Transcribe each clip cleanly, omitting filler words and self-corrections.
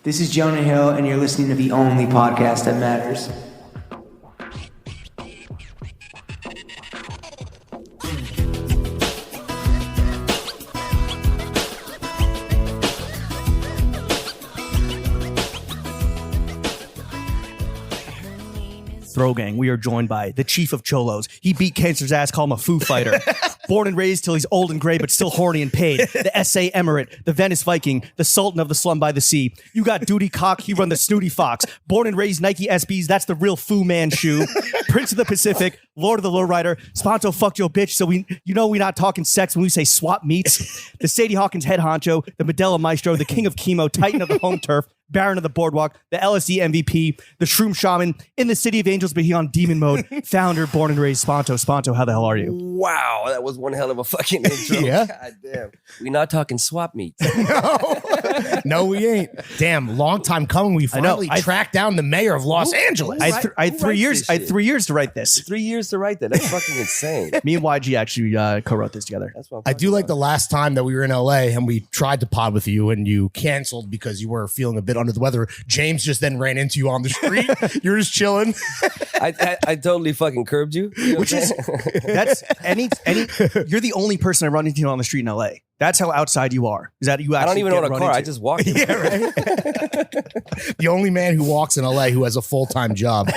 This is Jonah Hill, and you're listening to the only podcast that matters. Throw Gang, we are joined by the chief of cholos. He beat cancer's ass, call him a Foo fighter. Born and raised till he's old and gray, but still horny and paid. The SA Emirate, the Venice Viking, the Sultan of the Slum by the Sea. You got Duty Cock, he run the Snooty Fox. Born and raised Nike SBs, that's the real Foo Man shoe. Prince of the Pacific, Lord of the Lowrider. Spanto fucked your bitch, so we not talking sex when we say swap meets. The Sadie Hawkins head honcho, the Medela Maestro, the king of chemo, titan of the home turf, Baron of the Boardwalk, the LSD MVP, the Shroom Shaman, in the City of Angels, but he on demon mode. Founder, born and raised Spanto. Spanto, how the hell are you? Wow, that was one hell of a fucking intro. Yeah. God damn. We're not talking swap meets. No, we ain't. Damn, long time coming. We finally tracked down the mayor of Los Angeles. I had 3 years. I had 3 years to write this. 3 years to write that. That's fucking insane. Me and YG actually co-wrote this together. That's what I'm I do like about. the last time that we were in LA and we tried to pod with you and you canceled because you were feeling a bit under the weather. James just then ran into you on the street. You're just chilling. I totally fucking curbed you. You know Which what I'm is saying? that's any. You're the only person I run into on the street in LA. That's how outside you are. Is that you? I Actually don't even get own a run car. into. I just walk. Yeah, right. The only man who walks in LA who has a full-time job.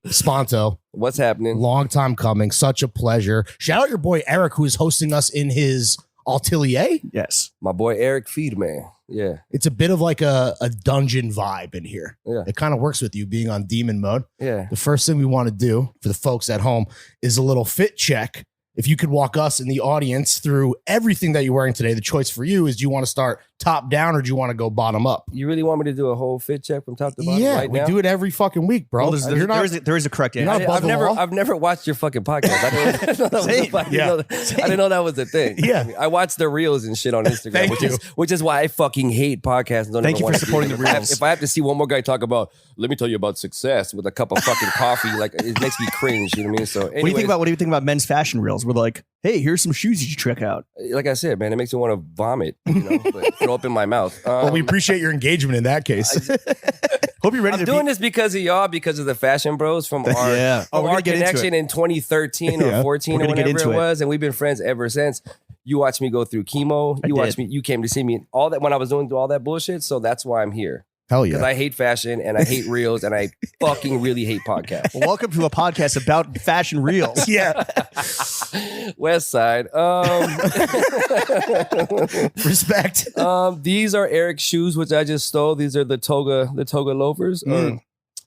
Spanto, What's happening? long time coming. Such a pleasure. Shout out your boy Eric, who is hosting us in his atelier. Yes. My boy Eric Feedman. Yeah. It's a bit of like a dungeon vibe in here. Yeah. It kind of works with you being on demon mode. Yeah. The first thing we want to do for the folks at home is a little fit check. If you could walk us in the audience through everything that you're wearing today, the choice for you is, do you want to start top down or do you want to go bottom up? You really want me to do a whole fit check from top to bottom Yeah, right we now? do it every fucking week, bro. Well, You're not- there is a correct you're answer. not above the law? I've never watched your fucking podcast. I didn't know that was Same. I didn't know that was a thing. Yeah. I watch the reels and shit on Instagram, Thank which is why I fucking hate podcasts. And don't Thank ever you for wanna do supporting them. the reels. If I have to see one more guy talk about, let me tell you about success with a cup of fucking coffee, like it makes me cringe. You know what I mean? So, What do you think about men's fashion reels? We're like, hey, here's some shoes you should check out. like I said, man, it makes me want to vomit. You know, but throw up in my mouth. Well, we appreciate your engagement in that case. Hope you're ready I'm to doing this because of y'all, because of the fashion bros from our, Yeah. Oh, from we're our gonna get into connection in 2013 Yeah. or 14 We're or gonna get whenever into it it. was, and we've been friends ever since. You watched me go through chemo. You came to see me all that when I was doing all that bullshit. So that's why I'm here. Hell Because yeah. I hate fashion and I hate reels and I fucking really hate podcasts. Well, welcome to a podcast about fashion reels. Yeah. West Side. Respect. These are Eric's shoes, which I just stole. These are the toga loafers.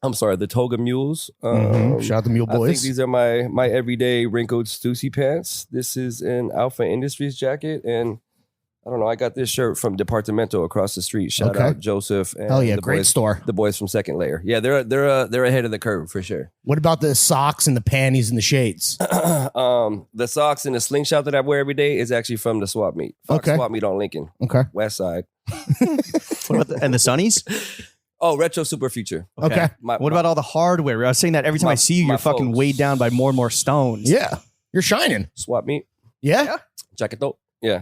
I'm sorry, the toga mules. Shout out the Mule I think Boys. these are my everyday wrinkled Stussy pants. This is an Alpha Industries jacket, and I don't know. I got this shirt from Departamento across the street. Shout Okay. out Joseph. And Hell yeah, the great boys, store. The boys from Second Layer. Yeah, they're ahead of the curve for sure. What about the socks and the panties and the shades? The socks and the slingshot that I wear every day is actually from the swap meet. Fox Okay. Swap meet on Lincoln, Okay. West Side. What about and the sunnies? Oh, Retro Super Future. Okay. What about all the hardware? I was saying that every time I see you, my you're fucking folks. weighed down by more and more stones. Yeah. You're shining. swap meet? Yeah. Jacket. Yeah.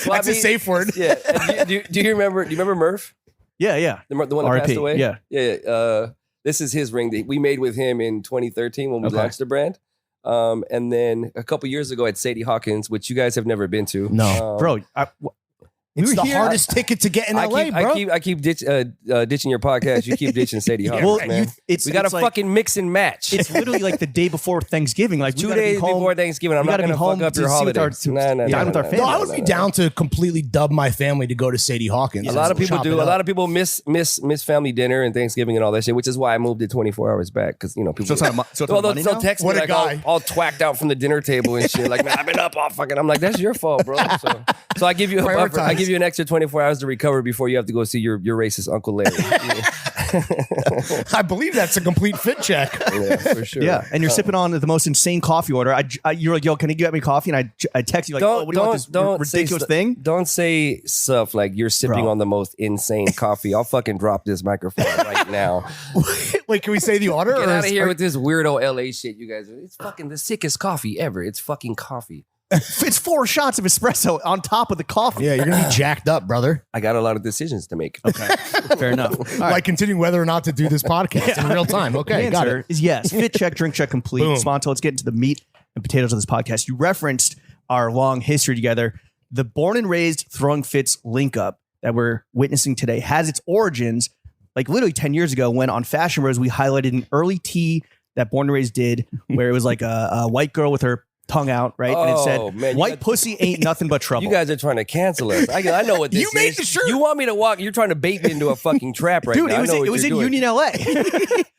That's a safe word. Yeah. And do you remember Murph? Yeah. The one that R.I.P. passed away? Yeah. Yeah. This is his ring that we made with him in 2013 when we Okay. launched the brand. And then a couple years ago at Sadie Hawkins, which you guys have never been to. No. Bro, It's were the here. hardest ticket to get in LA, bro. I keep ditching your podcast. You keep ditching Sadie Hawkins, well, man. We got to like, fucking mix and match. It's literally like the day before Thanksgiving. Like 2 days before Thanksgiving. I'm we not gotta going be to home fuck up to your see with holiday. our- to dine with our family. No, I would be down to completely dub my family to go to Sadie Hawkins. A lot of people Chop do. it A up. lot of people miss family dinner and Thanksgiving and all that shit, which is why I moved it 24 hours back because people. So it's on Well, Monday they'll now? text me What a like guy. all twacked out from the dinner table and shit. Like, man, I've been up all fucking. I'm like, that's your fault, bro. So I give you a buffer. I Prioritize. give you an extra 24 hours to recover before you have to go see your racist Uncle Larry. I believe that's a complete fit check. Yeah, for sure. Yeah, and you're sipping on the most insane coffee order. You're like, yo, can you get me coffee? And I text you like, oh, what do you want, this ridiculous thing? Don't say stuff like you're sipping Bro. on the most insane coffee. I'll fucking drop this microphone right now. Wait, can we say the order? Get or out of is- here with this weirdo LA shit, you guys. It's fucking the sickest coffee ever. It's fucking coffee. It's 4 shots of espresso on top of the coffee. Yeah, you're gonna be jacked up, brother. I got a lot of decisions to make. Okay, fair enough. All right. Like continuing whether or not to do this podcast in real time. Okay, The got answer it. is yes. Fit check, drink check complete. Boom. Spanto, let's get into the meat and potatoes of this podcast. You referenced our long history together. The born and raised throwing fits link up that we're witnessing today has its origins like literally 10 years ago when on Fashion Rose we highlighted an early tee that Born and Raised did where it was like a white girl with her tongue out, right? And it Oh, said, man, you white got- pussy ain't nothing but trouble. You guys are trying to cancel us. I know what this You made is. the shirt. You want me to walk? You're trying to bait me into a fucking trap right Dude, now. it was, I know it what was in you're doing. Union, LA.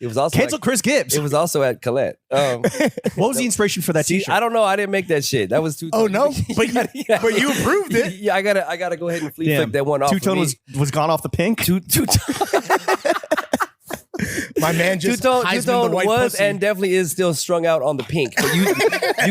It was also Cancel Chris Gibbs. It was also at Colette. What was the inspiration for that See, t-shirt? I don't know. I didn't make that shit. That was two. Oh no, but you approved it. Yeah, I gotta go ahead and flea Damn. flick that one off. Two-tone was gone off the pink. My man just Two-tone Heisman the white was pussy. and definitely is still strung out on the pink. But you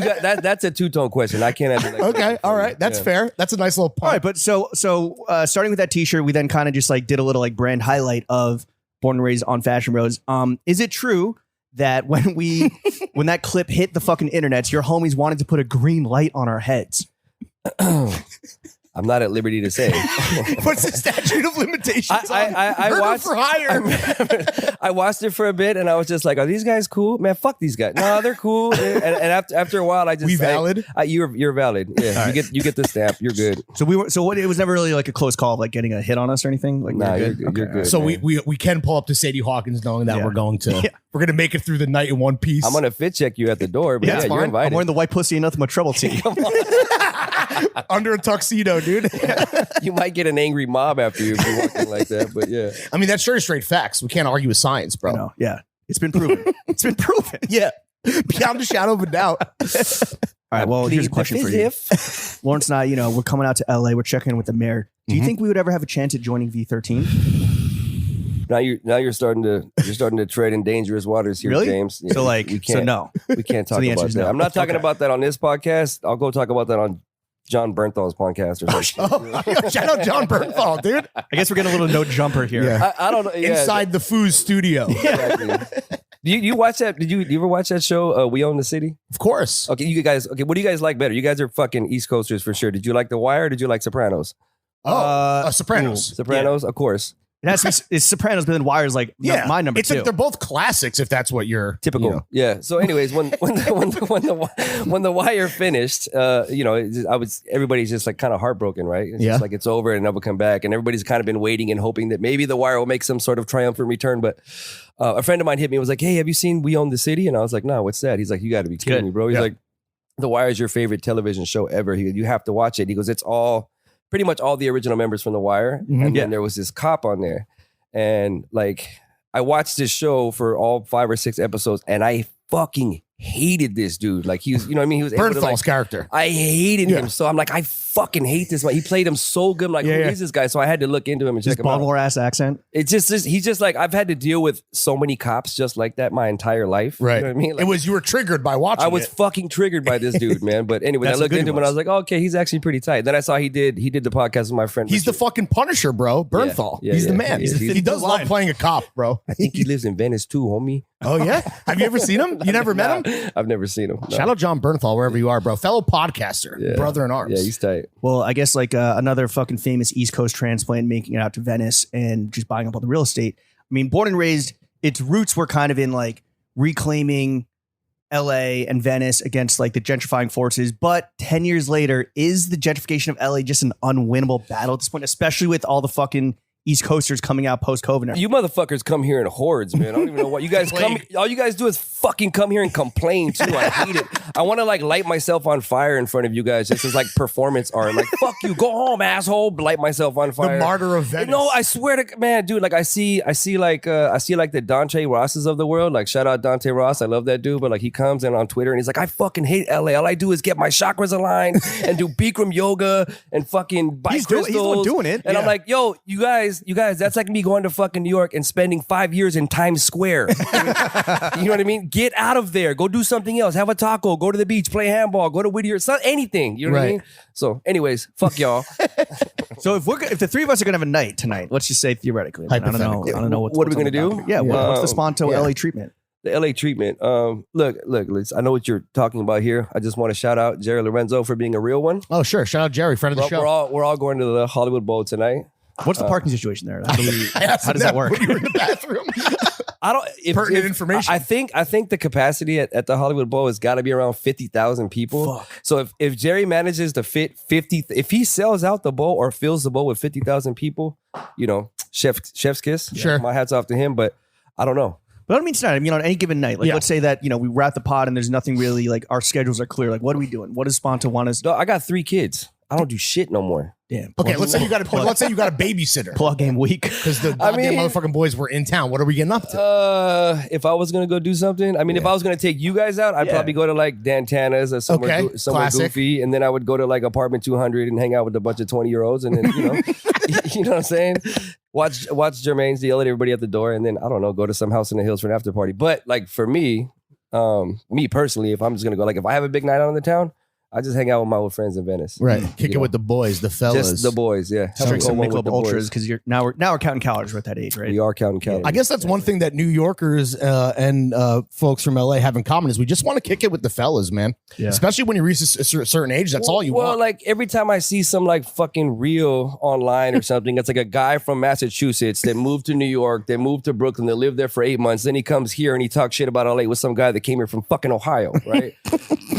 got that. That's a two-tone question. I can't answer that. Okay, question. all right, that's Yeah. fair. That's a nice little All right, pun. but so starting with that t-shirt, we then kind of just like did a little like brand highlight of Born and Raised on Fashion Rose. Is it true that when that clip hit the fucking internets, your homies wanted to put a green light on our heads? I'm not at liberty to say. What's the statute of limitations? I Murder watched for hire. I watched it for a bit and I was just like, are these guys cool? Man, fuck these guys. No, they're cool. And after a while, I just We valid? You're valid. Yeah, you get the stamp. You're good. So it was never really like a close call of like getting a hit on us or anything. Like Nah, we're you're good. You're good. So man. we can pull up to Sadie Hawkins knowing that Yeah. we're going to we're gonna make it through the night in one piece. I'm gonna fit check you at the door, but Yeah, yeah, it's you're fine. invited. I'm wearing the white pussy and nothing but trouble tee. under a tuxedo, dude. You might get an angry mob after you if you're walking like that, but yeah. I mean, that's straight facts. We can't argue with science, bro. No, yeah, it's been proven. It's been proven. Yeah, beyond a shadow of a doubt. All right. Well, here's a question for you, Lawrence and I. We're coming out to LA. We're checking in with the mayor. Do you think we would ever have a chance at joining V13? Now you're starting to tread in dangerous waters here, Really? James. Yeah, So like, we so can't, no. we can't talk the answer about is that. no. I'm not talking Okay. about that on this podcast. I'll go talk about that on John Bernthal's podcast or something. Oh, shout out John Bernthal, dude. I guess we're getting a little no jumper here. Yeah. I don't know. Yeah, Inside the Foos studio. exactly. You watch that? Did you ever watch that show? We Own the City. Of course. Okay, you guys. Okay, what do you guys like better? You guys are fucking East Coasters for sure. Did you like The Wire? Or did you like Sopranos? Sopranos. Sopranos, of course. It has to be, it's Sopranos, but then Wire's like my number it's two. like they're both classics if that's what you're Typical. you know. Yeah. So, anyways, when the Wire finished, everybody's just like kind of heartbroken, right? It's Yeah. just like it's over and never come back, and everybody's kind of been waiting and hoping that maybe the Wire will make some sort of triumphant return. But a friend of mine hit me and was like, "Hey, have you seen We Own the City?" And I was like, "No, what's that?" He's like, "You got to be kidding good. me, bro." He's Yeah. like, "The Wire is your favorite television show ever. You have to watch it." He goes, "It's all pretty much all the original members from The Wire, Mhm. and Yeah. then there was this cop on there." And like, I watched this show for all 5 or 6 episodes, and I fucking hated this dude. Like, he was, you know what I mean? He was able to, Bernthal's like, character. I hated Yeah. him. So I'm like, I fucking hate this man. He played him so good. I'm like, Yeah, who yeah. is this guy? So I had to look into him and His check him out. Baltimore ass accent. It's just he's just like, I've had to deal with so many cops just like that my entire life. Right. You know what I mean? Like, You were triggered by watching I was it. fucking triggered by this dude, man. But anyway, I That's looked how good into he him and I was. was like, oh, okay, he's actually pretty tight. Then I saw he did the podcast with my friend. He's the Richard. fucking Punisher, bro. Bernthal. Yeah, He's the yeah. man. He's the he does fifth love line. playing a cop, bro. I think he lives in Venice too, homie. Oh, yeah? Have you ever seen him? You never met him? I've never seen him. No. Shout out John Bernthal, wherever you are, bro. Fellow podcaster, Yeah. brother in arms. Yeah, he's tight. Well, I guess like another fucking famous East Coast transplant making it out to Venice and just buying up all the real estate. I mean, Born and Raised, its roots were kind of in like reclaiming LA and Venice against like the gentrifying forces. But 10 years later, is the gentrification of LA just an unwinnable battle at this point, especially with all the fucking East Coasters coming out post-COVID? You motherfuckers come here in hordes, man. I don't even know what you guys come. All you guys do is fucking come here and complain too. I hate it. I want to like light myself on fire in front of you guys. This is like performance art. I'm like, fuck you, go home, asshole. Light myself on The fire. martyr of Venice. No, I swear to man, dude. Like I see like the Dante Rosses of the world. Like shout out Dante Ross, I love that dude. But like he comes in on Twitter and he's like, I fucking hate LA. All I do is get my chakras aligned and do Bikram yoga and fucking buy He's crystals. the one doing it. And I'm Yeah. like, yo, you guys, that's like me going to fucking New York and spending 5 years in Times Square. You know what I mean? Get out of there. Go do something else. Have a taco. Go to the beach. Play handball. Go to Whittier. Anything. You know what I Right. mean? So, anyways, fuck y'all. So if the three of us are gonna have a night tonight, let's just say theoretically, I don't know. Hypothetically. I don't know What are we gonna do? Yeah. What's the Spanto Yeah. LA treatment? The LA treatment. Look, I know what you're talking about here. I just want to shout out Jerry Lorenzo for being a real one. Oh, sure. Shout out Jerry, friend of the show. We're all going to the Hollywood Bowl tonight. What's the parking situation there? How does that work? When you were in the bathroom. I don't Pertinent information. I think the capacity at the Hollywood Bowl has got to be around 50,000 people. Fuck. So if Jerry manages to fit 50, if he sells out the bowl or fills the bowl with 50,000 people, you know, chef's kiss. Sure. My hat's off to him, but I don't know. But I don't mean tonight. I mean, on any given night. Like, Yeah. let's say that, you know, we wrap the pod and there's nothing really, like, our schedules are clear. Like, what are we doing? What does Spanto want us? Dog, I got 3 kids. I don't do shit no more. Damn. Okay, let's say you got a babysitter. Plug game week. Because the goddamn motherfucking boys were in town. What are we getting up to? If I was gonna go do something, I mean, if I was gonna take you guys out, I'd probably go to like Dan Tana's or somewhere, Okay, somewhere classic. goofy, and then I would go to like apartment 200 and hang out with a bunch of 20-year-olds, and then you know, you know what I'm saying? Watch Jermaine's deal at everybody at the door, and then I don't know, go to some house in the hills for an after party. But like for me personally, if I'm just gonna go, like if I have a big night out in the town, I just hang out with my old friends in Venice. Right. Kick You it know, with the boys, the fellas. just the boys, yeah. Drink some Go Michelob with the Ultras boys. because now we're counting calories. We're at that age, right? We are counting calories. I guess that's one thing that New Yorkers and folks from LA have in common is we just want to kick it with the fellas, man. Yeah. Especially when you reach a certain age, that's all you Well, want. like every time I see some like fucking reel online or something, it's like a guy from Massachusetts that moved to New York, that moved to Brooklyn, that lived there for 8 months. Then he comes here and he talks shit about LA with some guy that came here from fucking Ohio, right?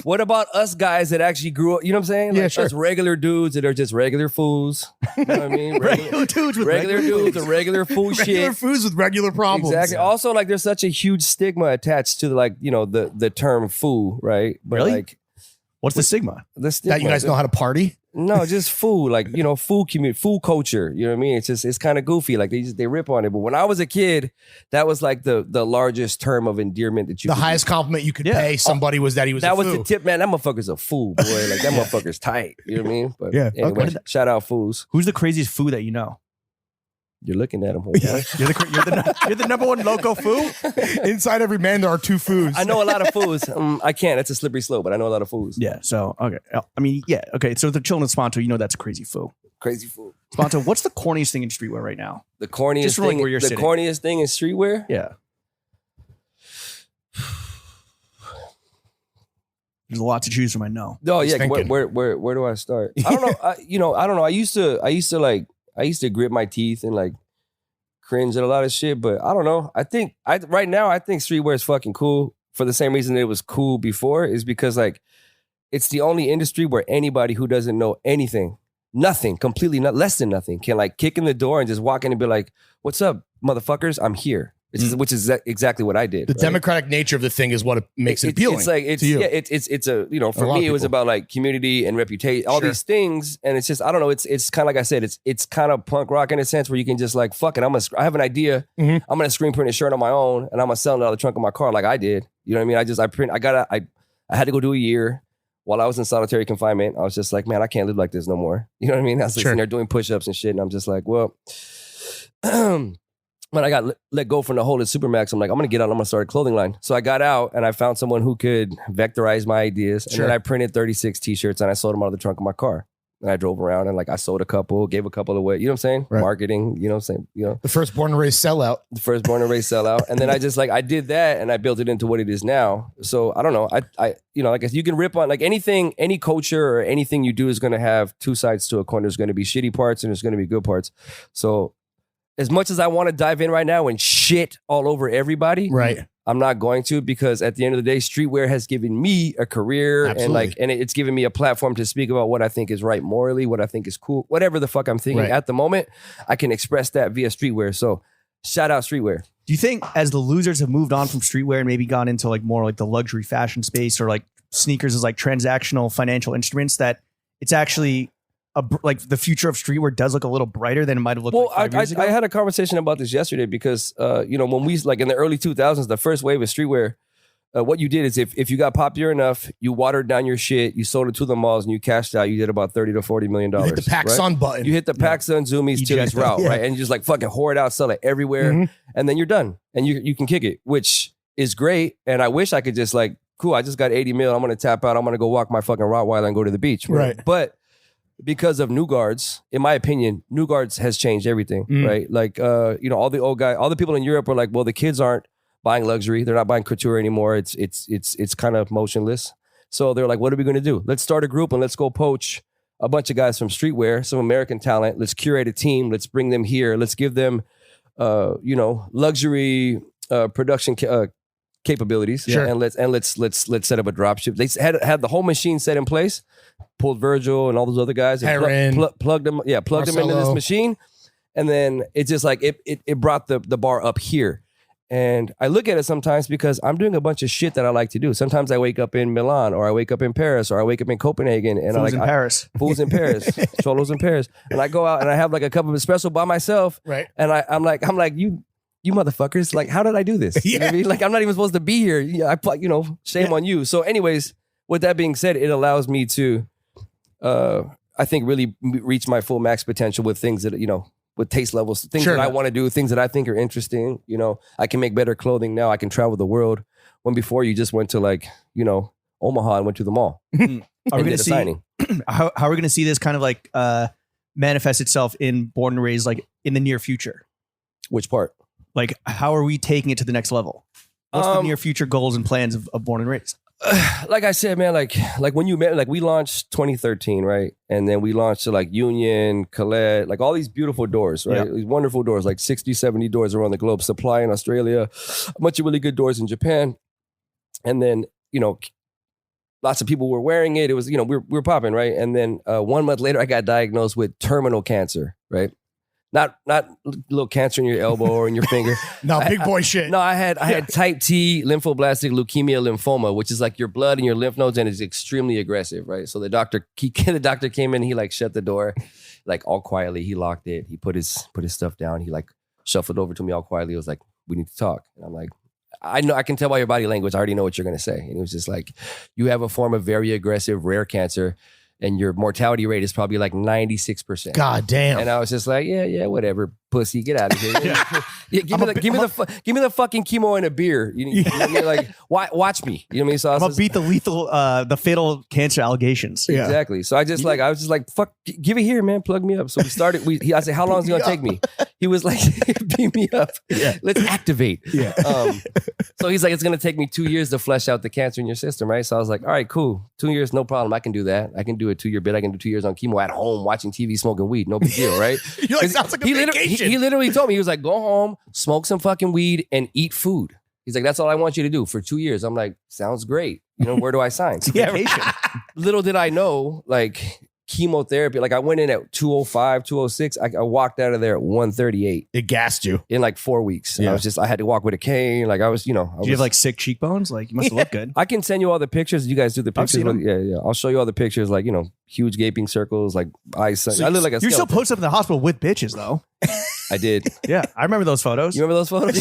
What about us guys that actually grew up? You know what I'm saying? Like Yeah, sure. us regular dudes that are just regular fools. You know what I mean? Regular dudes with regular dudes with regular fool regular shit. foods with regular problems. Exactly. Also, like there's such a huge stigma attached to like, you know, the term fool, right? But Really? like What's the stigma? the stigma. That you guys know how to party? No, just food, like, you know, food community, food culture. You know what I mean? It's kind of goofy. Like they rip on it. But when I was a kid, that was like the largest term of endearment that you The could highest compliment you could Yeah. pay somebody was that he was that a was foo. the tip, man. That motherfucker's a fool, boy. Like that motherfucker's tight. You know what I mean? But Yeah, anyway, okay. shout out fools. Who's the craziest food that you know? You're looking at him, homeboy. You're the number one loco foo? Inside every man, there are 2 foods. I know a lot of fools. I can't. It's a slippery slope, but I know a lot of fools. Yeah. So, okay. I mean, yeah. Okay. So the children of Spanto, you know that's a crazy foo. Crazy fool. Spanto, what's the corniest thing in streetwear right now? The corniest Just from, like, thing. where you're The sitting. corniest thing in streetwear. Yeah. There's a lot to choose from, I know. Oh He's yeah. thinking. Where do I start? I don't know. I don't know. I used to grit my teeth and like cringe at a lot of shit, but I don't know. Right now I think streetwear is fucking cool for the same reason that it was cool before, is because like it's the only industry where anybody who doesn't know anything, nothing, completely not less than nothing, can like kick in the door and just walk in and be like, "What's up, motherfuckers? I'm here." Which is exactly what I did. The right? democratic nature of the thing is what makes it appealing. It's like it's to you. yeah, it's a, you know, for A lot me of it was people. about like community and reputation, all Sure. these things, and it's just I don't know. It's kind of like I said, it's kind of punk rock in a sense where you can just like fuck it. I have an idea. Mhm. I'm gonna screen print a shirt on my own, and I'm gonna sell it out of the trunk of my car like I did. You know what I mean? I had to go do a year. While I was in solitary confinement, I was just like, man, I can't live like this no more. You know what I mean? I was Sure. sitting there doing push-ups and shit, and I'm just like, well. When I got let go from the hole at Supermax, I'm like, I'm gonna get out. I'm gonna start a clothing line. So I got out and I found someone who could vectorize my ideas. And Sure. then I printed 36 t-shirts and I sold them out of the trunk of my car. And I drove around and like I sold a couple, gave a couple away. You know what I'm saying? Right. Marketing. You know what I'm saying? You know, The first born and raised sellout. the first born and raised sellout. And then I just like I did that and I built it into what it is now. So I don't know. I you know, like you can rip on like anything, any culture or anything you do is gonna have 2 sides to a coin. There's gonna be shitty parts and there's gonna be good parts. So as much as I want to dive in right now and shit all over everybody, Right. I'm not going to, because at the end of the day, streetwear has given me a career Absolutely. and it's given me a platform to speak about what I think is right morally, what I think is cool, whatever the fuck I'm thinking Right. at the moment. I can express that via streetwear. So shout out streetwear. Do you think as the losers have moved on from streetwear and maybe gone into like more like the luxury fashion space or like sneakers as like transactional financial instruments, that it's actually like the future of streetwear does look a little brighter than it might have looked Well, like 5 years ago? I had a conversation about this yesterday because, you know, when we like in the early 2000s, the first wave of streetwear, what you did is if you got popular enough, you watered down your shit, you sold it to the malls and you cashed out, you did about $30 to $40 million. You hit the Pac right? Sun button. You hit the PacSun, Zoomies, EJ Tilly's route, yeah. right? And you just like fucking whore it out, sell it everywhere, Mhm. and then you're done. And you can kick it, which is great. And I wish I could just like, cool, I just got 80 mil, I'm gonna tap out, I'm gonna go walk my fucking Rottweiler and go to the beach. Right. But because of New Guards, in my opinion, New Guards has changed everything, Mm. right? Like, you know, all the old guys, all the people in Europe are like, well, the kids aren't buying luxury. They're not buying couture anymore. It's kind of motionless. So they're like, what are we going to do? Let's start a group and let's go poach a bunch of guys from streetwear, some American talent. Let's curate a team. Let's bring them here. Let's give them, luxury production capabilities. Sure. And let's set up a drop ship. They had the whole machine set in place. Pulled Virgil and all those other guys. And plugged them. Yeah, plugged them into this machine. And then it's just like it brought the bar up here. And I look at it sometimes because I'm doing a bunch of shit that I like to do. Sometimes I wake up in Milan, or I wake up in Paris, or I wake up in Copenhagen, and Foos in Paris. Foos in Paris, cholos in Paris, and I go out and I have like a cup of espresso by myself, Right. And I'm like you motherfuckers, like, how did I do this? You know what I mean? Like, I'm not even supposed to be here. Yeah, shame on you. So, anyways, with that being said, it allows me to, I think, really reach my full max potential with things that with taste levels, things that I want to do, things that I think are interesting. I can make better clothing now. I can travel the world. When before you just went to Omaha and went to the mall. Are we going to see? How are we going to see this kind of like manifest itself in Born and Raised, like in the near future? Which part? Like, how are we taking it to the next level? What's the near future goals and plans of Born and Raised? Like I said, man, like when you met, like we launched 2013, right? And then we launched to like Union, Colette, like all these beautiful doors, right? These wonderful doors, like 60, 70 doors around the globe, supply in Australia, a bunch of really good doors in Japan. And then, lots of people were wearing it. It was, we were popping, right? And then 1 month later, I got diagnosed with terminal cancer, right? Not little cancer in your elbow or in your finger. No, big boy shit. No, I had type T lymphoblastic leukemia lymphoma, which is like your blood and your lymph nodes, and it's extremely aggressive, right? So the doctor came in, he like shut the door, like all quietly. He locked it. He put his stuff down. He like shuffled over to me all quietly. He was like, "We need to talk." And I'm like, I know, I can tell by your body language. I already know what you're gonna say. And it was just like, you have a form of very aggressive rare cancer, and your mortality rate is probably like 96%. God damn. And I was just like, yeah, whatever, pussy, get out of here. Give me the fucking chemo and a beer. You're like, watch me. You know what I mean? So I was I'm gonna beat the fatal cancer allegations. Yeah. Exactly. So I was just like, fuck, give it here, man. Plug me up. So we started. I said, how long is it gonna take me? He was like, beat me up. Yeah. Let's activate. Yeah. So he's like, it's gonna take me 2 years to flesh out the cancer in your system, right? So I was like, all right, cool. 2 years, no problem. I can do that. I can do a 2-year bid. I can do 2 years on chemo at home, watching TV, smoking weed. No big deal, right? You're like, sounds like a vacation. He literally told me, he was like, go home, smoke some fucking weed, and eat food. He's like, that's all I want you to do for 2 years. I'm like, sounds great. Where do I sign? Vacation. Little did I know, like, chemotherapy, like I went in at 205, 206. I walked out of there at 138 It gassed you. in like 4 weeks. And I had to walk with a cane. Like I was, Do you have like sick cheekbones? Like you must have looked good. I can send you all the pictures. You guys do the I've pictures. seen them. Yeah. I'll show you all the pictures, like, huge gaping circles, like eyes. I look like a You're still skeleton. posted up in the hospital with bitches though. I did. Yeah, I remember those photos. You remember those photos?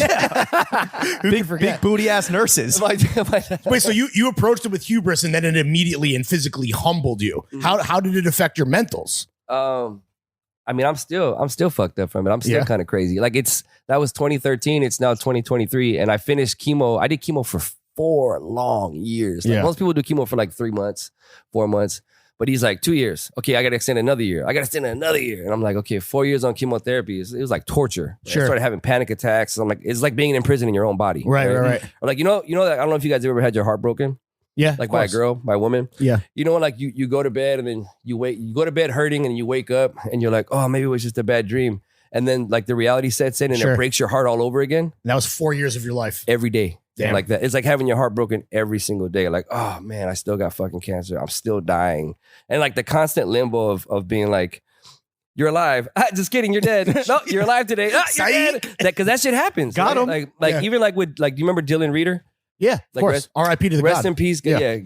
Big booty ass nurses. Wait, so you approached it with hubris and then it immediately and physically humbled you. How did it affect your mentals? I mean, I'm still fucked up from it. I'm still kind of crazy. Like that was 2013. It's now 2023, and I finished chemo. I did chemo for 4 long years. Like most people do chemo for like 3 months, 4 months. But he's like, 2 years. Okay, I got to extend another year. And I'm like, okay, 4 years on chemotherapy. It was like torture. Sure. I started having panic attacks. I'm like, it's like being in prison in your own body. Right. Or like, that, I don't know if you guys have ever had your heart broken. Yeah. Like by a girl, by a woman. Yeah. Like you go to bed and then you go to bed hurting and you wake up and you're like, oh, maybe it was just a bad dream. And then like the reality sets in and it breaks your heart all over again. And that was 4 years of your life. Every day. Damn. Like that. It's like having your heart broken every single day. Like, oh man, I still got fucking cancer. I'm still dying. And like the constant limbo of being like, you're alive. Just kidding, you're dead. No, you're alive today. You're dead. Because that shit happens. Got him. Like even like with like, do you remember Dylan Reader? Yeah, of Like course. R.I.P. to the Rest God. in peace. Yeah.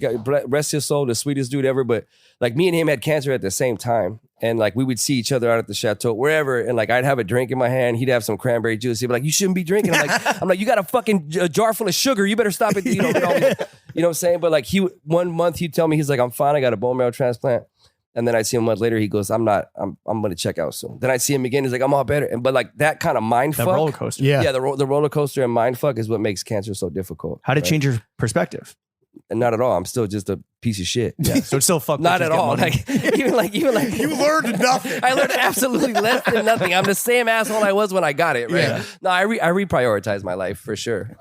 Rest his soul, the sweetest dude ever. But like me and him had cancer at the same time. And like we would see each other out at the chateau, wherever. And like I'd have a drink in my hand. He'd have some cranberry juice. He'd be like, you shouldn't be drinking. I'm like, you got a fucking jar full of sugar. You better stop it. You know what I'm saying? But like 1 month he'd tell me, he's like, I'm fine. I got a bone marrow transplant. And then I see him a month later. He goes, I'm going to check out soon. Then I see him again. He's like, I'm all better. But like that kind of mind That fuck. roller coaster. Yeah, the roller coaster and mind fuck is what makes cancer so difficult. How did it change your perspective? And not at all. I'm still just a piece of shit. Yeah. So it's still fucked. Not at all. Like even like You learned nothing. I learned absolutely less than nothing. I'm the same asshole I was when I got it. Right? Yeah. No, I reprioritize my life for sure.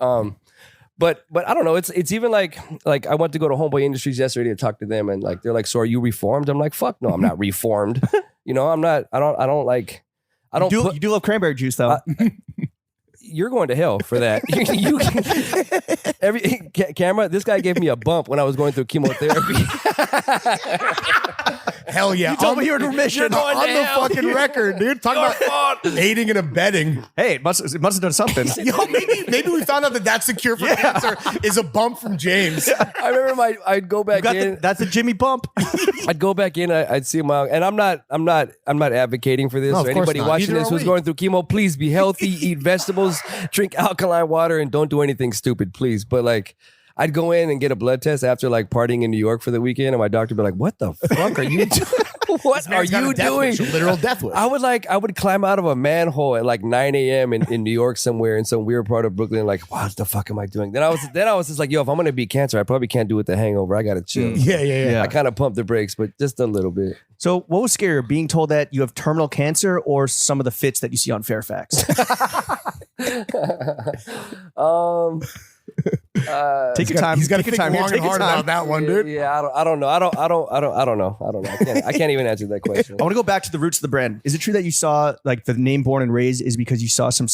But I don't know. It's even like I went to go to Homeboy Industries yesterday to talk to them, and like they're like, "So are you reformed?" I'm like, "Fuck no, I'm not reformed." You know, I'm not. I don't like. I don't. You do love cranberry juice though. You're going to hell for that. Camera. This guy gave me a bump when I was going through chemotherapy. Hell yeah. You told me you were in remission. On the fucking record, dude. Talking about aiding and abetting. Hey, it must have done something. Yo, maybe we found out that that's the cure for cancer is a bump from James. I remember I'd go back in. That's a Jimmy bump. I'd go back in. I'd see him out, and I'm not advocating for this. No, So of course anybody not. watching Neither this are who's we. going through chemo, please be healthy, eat vegetables, drink alkaline water, and don't do anything stupid, please. But like, I'd go in and get a blood test after like partying in New York for the weekend, and my doctor would be like, "What the fuck are you doing? What are Man's got a you death doing?" wish, a literal death wish. I would climb out of a manhole at like 9 a.m. in New York somewhere in some weird part of Brooklyn. Like, what the fuck am I doing? Then I was just like, yo, if I'm gonna beat cancer, I probably can't do it with the hangover. I gotta chill. Yeah. I kind of pumped the brakes, but just a little bit. So, what was scarier, being told that you have terminal cancer or some of the fits that you see on Fairfax? Take your time. He's got to Take your think time here. long Take and your hard time. about that one, dude. Yeah, I don't know. I don't know. I can't even answer that question. I want to go back to the roots of the brand. Is it true that you saw like the name Born and Raised is because you saw some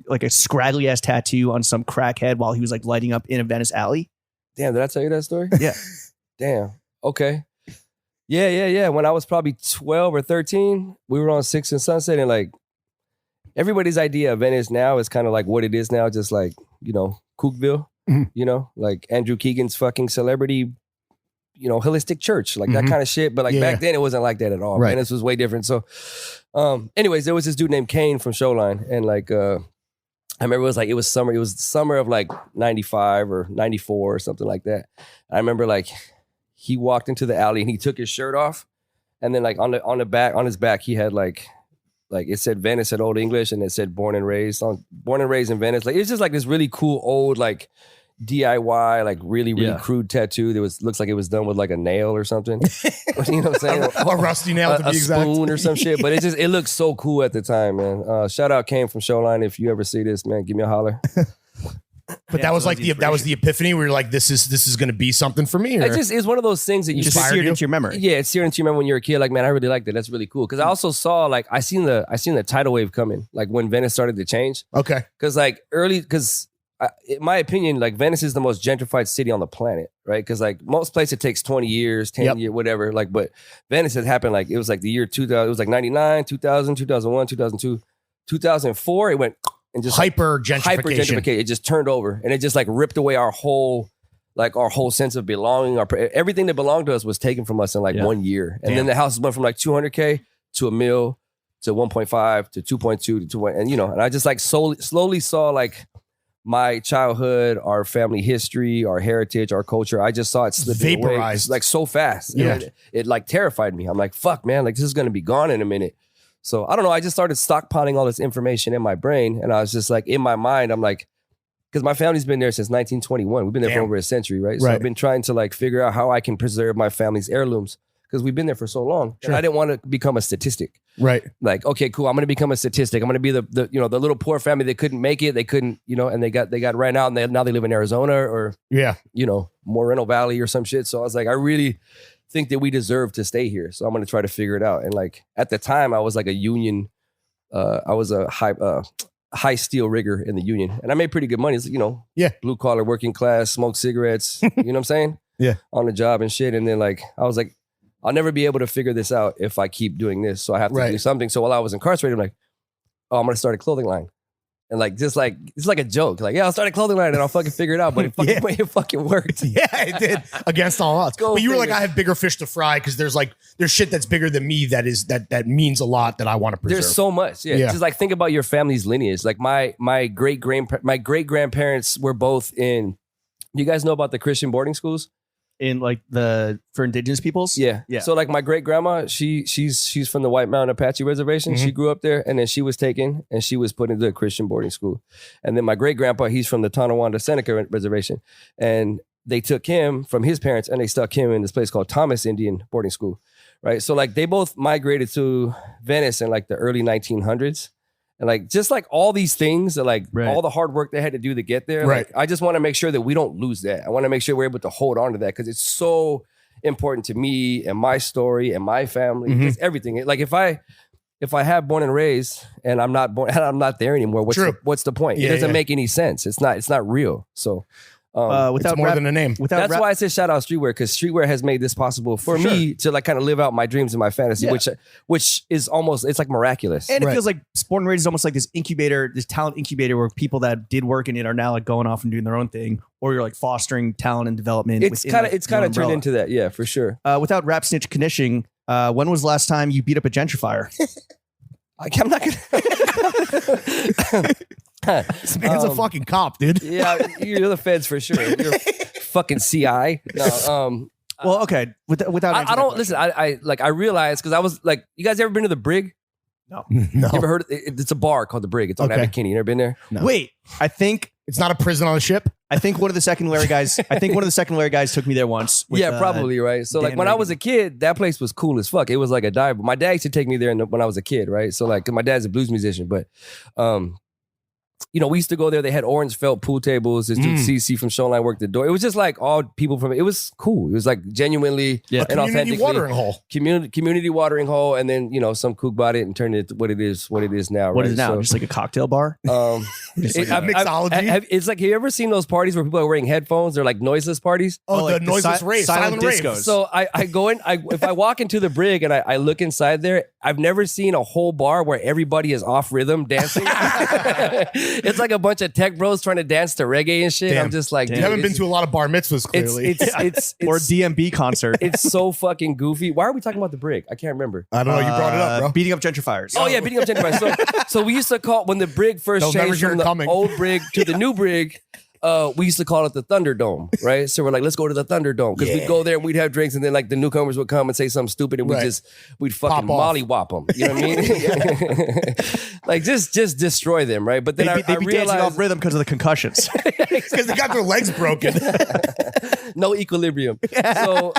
like a scraggly ass tattoo on some crackhead while he was like lighting up in a Venice alley? Damn, did I tell you that story? Yeah. Damn. Okay. Yeah. When I was probably 12 or 13, we were on 6th and Sunset, and like everybody's idea of Venice now is kind of like what it is now, just like, you know, Cookville, you know, like Andrew Keegan's fucking celebrity, you know, holistic church, like that kind of shit. But like back then it wasn't like that at all. Right. Venice was way different. So anyways, there was this dude named Kane from Showline, and like I remember it was the summer of like 95 or 94 or something like that. I remember like he walked into the alley and he took his shirt off, and then like on his back he had like it said Venice at Old English, and it said born and raised in Venice. Like it's just like this really cool old like DIY, like really crude tattoo that looks like it was done with like a nail or something. You know what I'm saying? A rusty nail to be a exact. spoon or some shit. But it looks so cool at the time, man. Shout out Kane from Showline. If you ever see this, man, give me a holler. But that was like that was the epiphany where you're like, this is going to be something for me. Or? It's one of those things that you Just Inspired seared you? into your memory. Yeah, it's seared into your memory when you're a kid. Like, man, I really liked it. That's really cool. Because I also saw like I seen the tidal wave coming. Like when Venice started to change. Okay. Because in my opinion, like Venice is the most gentrified city on the planet, right? Because like most places it takes 20 years, 10 years, whatever. Like, but Venice had happened like it was like the year 2000. It was like 99, 2000, 2001, 2002, 2004. It went and just Hyper gentrification. It just turned over, and it just like ripped away our whole sense of belonging. Everything that belonged to us was taken from us in like 1 year, and then the houses went from like 200K to $1 million to 1.5 to 2.2 to 2, and you know, and I just like slowly saw like my childhood, our family history, our heritage, our culture. I just saw it slipping Vaporized. away, like so fast. Yeah. And it like terrified me. I'm like, fuck, man, like this is gonna be gone in a minute. So I don't know. I just started stockpiling all this information in my brain, and I was just like, in my mind, I'm like, because my family's been there since 1921. We've been there for over a century, right? So Right. I've been trying to like figure out how I can preserve my family's heirlooms because we've been there for so long. Sure. And I didn't want to become a statistic. Right. Like, okay, cool. I'm going to become a statistic. I'm going to be the the little poor family that couldn't make it. They couldn't, and they got ran out, and now they live in Arizona or Yeah. Moreno Valley or some shit. So I was like, I really think that we deserve to stay here. So I'm going to try to figure it out. And like at the time, I was like a union. I was a high steel rigger in the union, and I made pretty good money. It's, blue collar, working class, smoke cigarettes. You know what I'm saying? Yeah. On the job and shit. And then like I was like, I'll never be able to figure this out if I keep doing this. So I have to do something. So while I was incarcerated, I'm like, oh, I'm going to start a clothing line. And like, just like, it's like a joke. Like, yeah, I'll start a clothing line and I'll fucking figure it out. But it fucking worked. Yeah, it did. Against all odds. Go But you were figure. like, I have bigger fish to fry because there's shit that's bigger than me that means a lot that I want to preserve. There's so much. Yeah. Yeah. Just like think about your family's lineage. Like my great grandparents were both in, you guys know about the Christian boarding schools? In like for indigenous peoples? Yeah. Yeah. So like my great grandma, she's from the White Mountain Apache Reservation. She grew up there, and then she was taken and she was put into a Christian boarding school. And then my great grandpa, he's from the Tonawanda Seneca Reservation. And they took him from his parents and they stuck him in this place called Thomas Indian Boarding School. Right. So like they both migrated to Venice in like the early 1900s. And like just like all these things, like Right. all the hard work they had to do to get there. Right. Like, I just want to make sure that we don't lose that. I want to make sure we're able to hold on to that because it's so important to me and my story and my family. It's everything. Like if I have born and raised and I'm not born and I'm not there anymore, what's the point? Yeah, It doesn't yeah. make any sense. It's not real. So Without It's more rap- than a name. Without that's rap- why I said shout out streetwear, because streetwear has made this possible for me to like kind of live out my dreams and my fantasy, which is almost, it's like miraculous. And it Right. feels like Sport and Rage is almost like this incubator, this talent incubator where people that did work in it are now like going off and doing their own thing, or you're like fostering talent and development. It's kind of turned umbrella. into that, yeah, for sure. Without rap snitch conditioning, when was the last time you beat up a gentrifier? I'm not gonna. This man's a fucking cop, dude. Yeah, you're the feds for sure. You're fucking CI. No, Well, okay. Without I don't listen. I realized because I was like, you guys ever been to the Brig? No. You ever heard? It's a bar called the Brig. It's on Okay. McKinney. You never been there? No. Wait, I think It's not a prison on a ship. one of the secondary guys. I think one of the secondary guys took me there once. with, Yeah, probably right. So like Dan when I Reagan. was a kid, that place was cool as fuck. It was like a dive. My dad used to take me there when I was a kid, right? So like 'cause my dad's a blues musician, but you know, we used to go there. They had orange felt pool tables. This dude CC from Showline worked the door. It was just like all people from it. Was cool. It was like genuinely and Community authentically watering hole. community watering hole. And then, you know, some kook bought it and turned it to what it is now. What right? is it now? So, Just like a cocktail bar? Mixology. it's like, have you ever seen those parties where people are wearing headphones? They're like noiseless parties. Oh, like the noiseless rave, silent rave. discos. So I go in, if I walk into the Brig and I look inside there, I've never seen a whole bar where everybody is off rhythm dancing. It's like a bunch of tech bros trying to dance to reggae and shit. Damn. I'm just like, You dude, haven't been it's- to a lot of bar mitzvahs, clearly. it's Or a DMB concert. it's so fucking goofy. Why are we talking about the Brig? I can't remember. I don't know. You brought it up, bro. Beating up gentrifiers. Oh yeah, beating up gentrifiers. So we used to call when the Brig first They'll never changed hear from it the coming. old Brig to the new Brig. We used to call it the Thunderdome, right? So we're like, let's go to the Thunderdome because we'd go there and we'd have drinks, and then like the newcomers would come and say something stupid, and Right. we'd fucking Pop off. mollywop them. You know what I mean? Like just destroy them, right? But then They'd be I dancing realized off rhythm because of the concussions. Because they got their legs broken. no equilibrium. So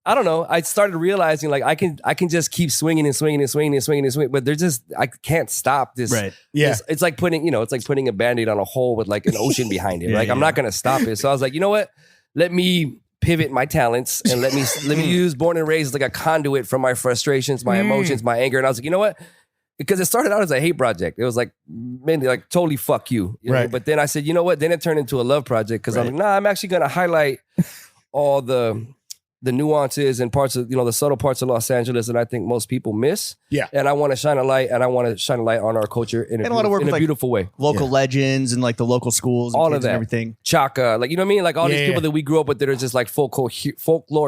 I don't know. I started realizing like I can just keep swinging and swinging and swinging and swinging and swinging, but they're just I can't stop this. Right. Yeah. It's like putting a Band-Aid on a hole with like an ocean behind it. Like I'm not gonna stop it. So I was like, you know what? Let me pivot my talents and let me use Born and Raised as like a conduit for my frustrations, my emotions, my anger. And I was like, you know what? Because it started out as a hate project. It was like, mainly like totally fuck you. You know? Right. But then I said, you know what? Then it turned into a love project because I'm like, nah, I'm actually gonna highlight all the nuances and parts of, you know, the subtle parts of Los Angeles that I think most people miss. Yeah. And I want to shine a light on our culture in And a lot of work in with, a like, beautiful way. Local legends and like the local schools and All of kids and that. everything. Chaka, like, you know what I mean? Like all these Yeah, people yeah. that we grew up with that are just like folklore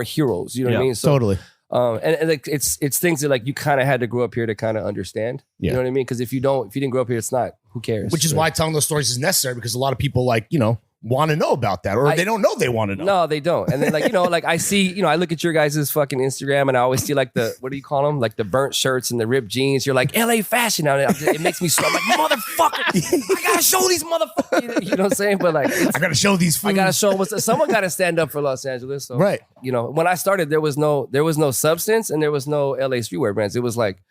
heroes. You know what I mean? So, Totally. and like it's things that like you kind of had to grow up here to kind of understand. Yeah. You know what I mean? Because if you didn't grow up here, it's not. Who cares? Which is why telling those stories is necessary, because a lot of people, like, you know, want to know about that, or they don't know they want to know. No, they don't. And then like, you know, like I see, you know, I look at your guys' fucking Instagram and I always see like the, what do you call them? Like the burnt shirts and the ripped jeans. You're like, LA fashion now. It makes me so, I'm like, motherfucker, I gotta show these motherfuckers. You know what I'm saying? But like, I got to show these foods. I gotta show them someone gotta stand up for Los Angeles. So, Right. you know, when I started, there was no substance and there was no LA streetwear brands. It was like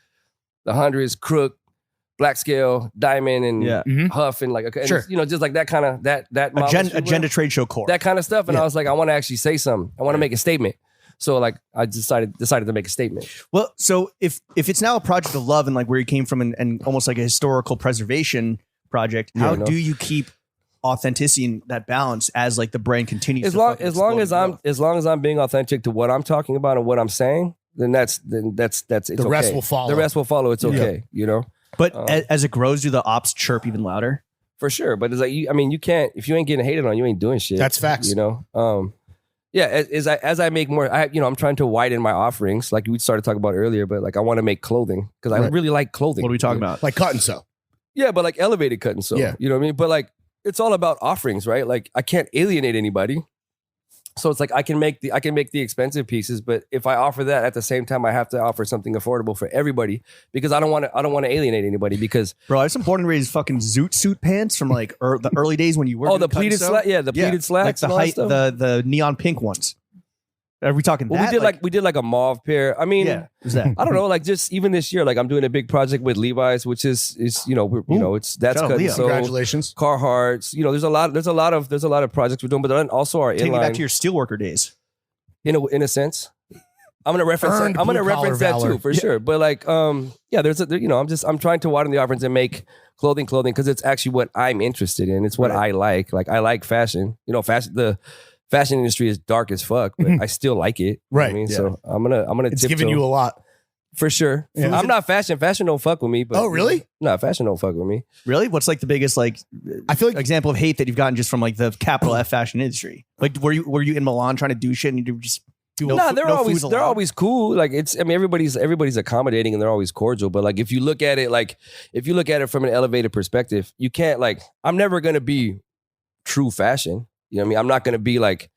the Hundreds, Crook, Black Scale, Diamond, and Yeah. Huff, and like, okay, and Sure. it's, you know, just like that kind of that model streetwear, Agenda trade show core. that kind of stuff. And I was like, I want to actually say something. I want to make a statement. So like, I decided to make a statement. Well, so if it's now a project of love and like where you came from and almost like a historical preservation project, how no. do you keep authenticity and that balance as like the brand continues? As to long fucking as explode I'm being authentic to what I'm talking about and what I'm saying, then that's it's The rest okay. will follow. The rest will follow. It's okay. You know. But as it grows, do the ops chirp even louder? For sure, but it's like you can't, if you ain't getting hated on, you ain't doing shit. That's facts. You know, yeah. As I make more, I'm trying to widen my offerings, like we started talking about earlier. But like I want to make clothing because I Right. really like clothing. What are we talking about? Like cut and sew. Yeah, but like elevated cut and sew. Yeah. You know what I mean? But like it's all about offerings, right? Like I can't alienate anybody. So it's like I can make the expensive pieces, but if I offer that at the same time, I have to offer something affordable for everybody because I don't want to alienate anybody because Bro, I have some born and raised fucking zoot suit pants from like the early days when you were the pleated pleated like slacks, the and all that height, stuff. the neon pink ones. Are we talking Well, that? we did like a mauve pair. I mean, yeah. What's that? I don't know, like just even this year, like I'm doing a big project with Levi's, which is that's Shout out cutting Leo. so Congratulations. Carhartts. There's a lot of projects we're doing, but then also our Take me back inline to your steelworker days. in a sense. I'm gonna reference Earned I'm gonna blue-collar reference that valor. too for sure. But like I'm trying to widen the offerings and make clothing because it's actually what I'm interested in. It's what I like. Like I like fashion. The fashion industry is dark as fuck, but I still like it. You know what Right. I mean, Yeah. so I'm gonna It's tiptoe. giving you a lot. For sure. Yeah. I'm not fashion. Fashion don't fuck with me. But Oh, really? No, fashion don't fuck with me. Really? What's like the biggest like I feel like example of hate that you've gotten just from like the capital F fashion industry? Like were you in Milan trying to do shit and you just They're Foos allowed? always cool. Like everybody's accommodating and they're always cordial. But like if you look at it from an elevated perspective, you can't I'm never gonna be true fashion. You know what I mean? I'm not gonna be like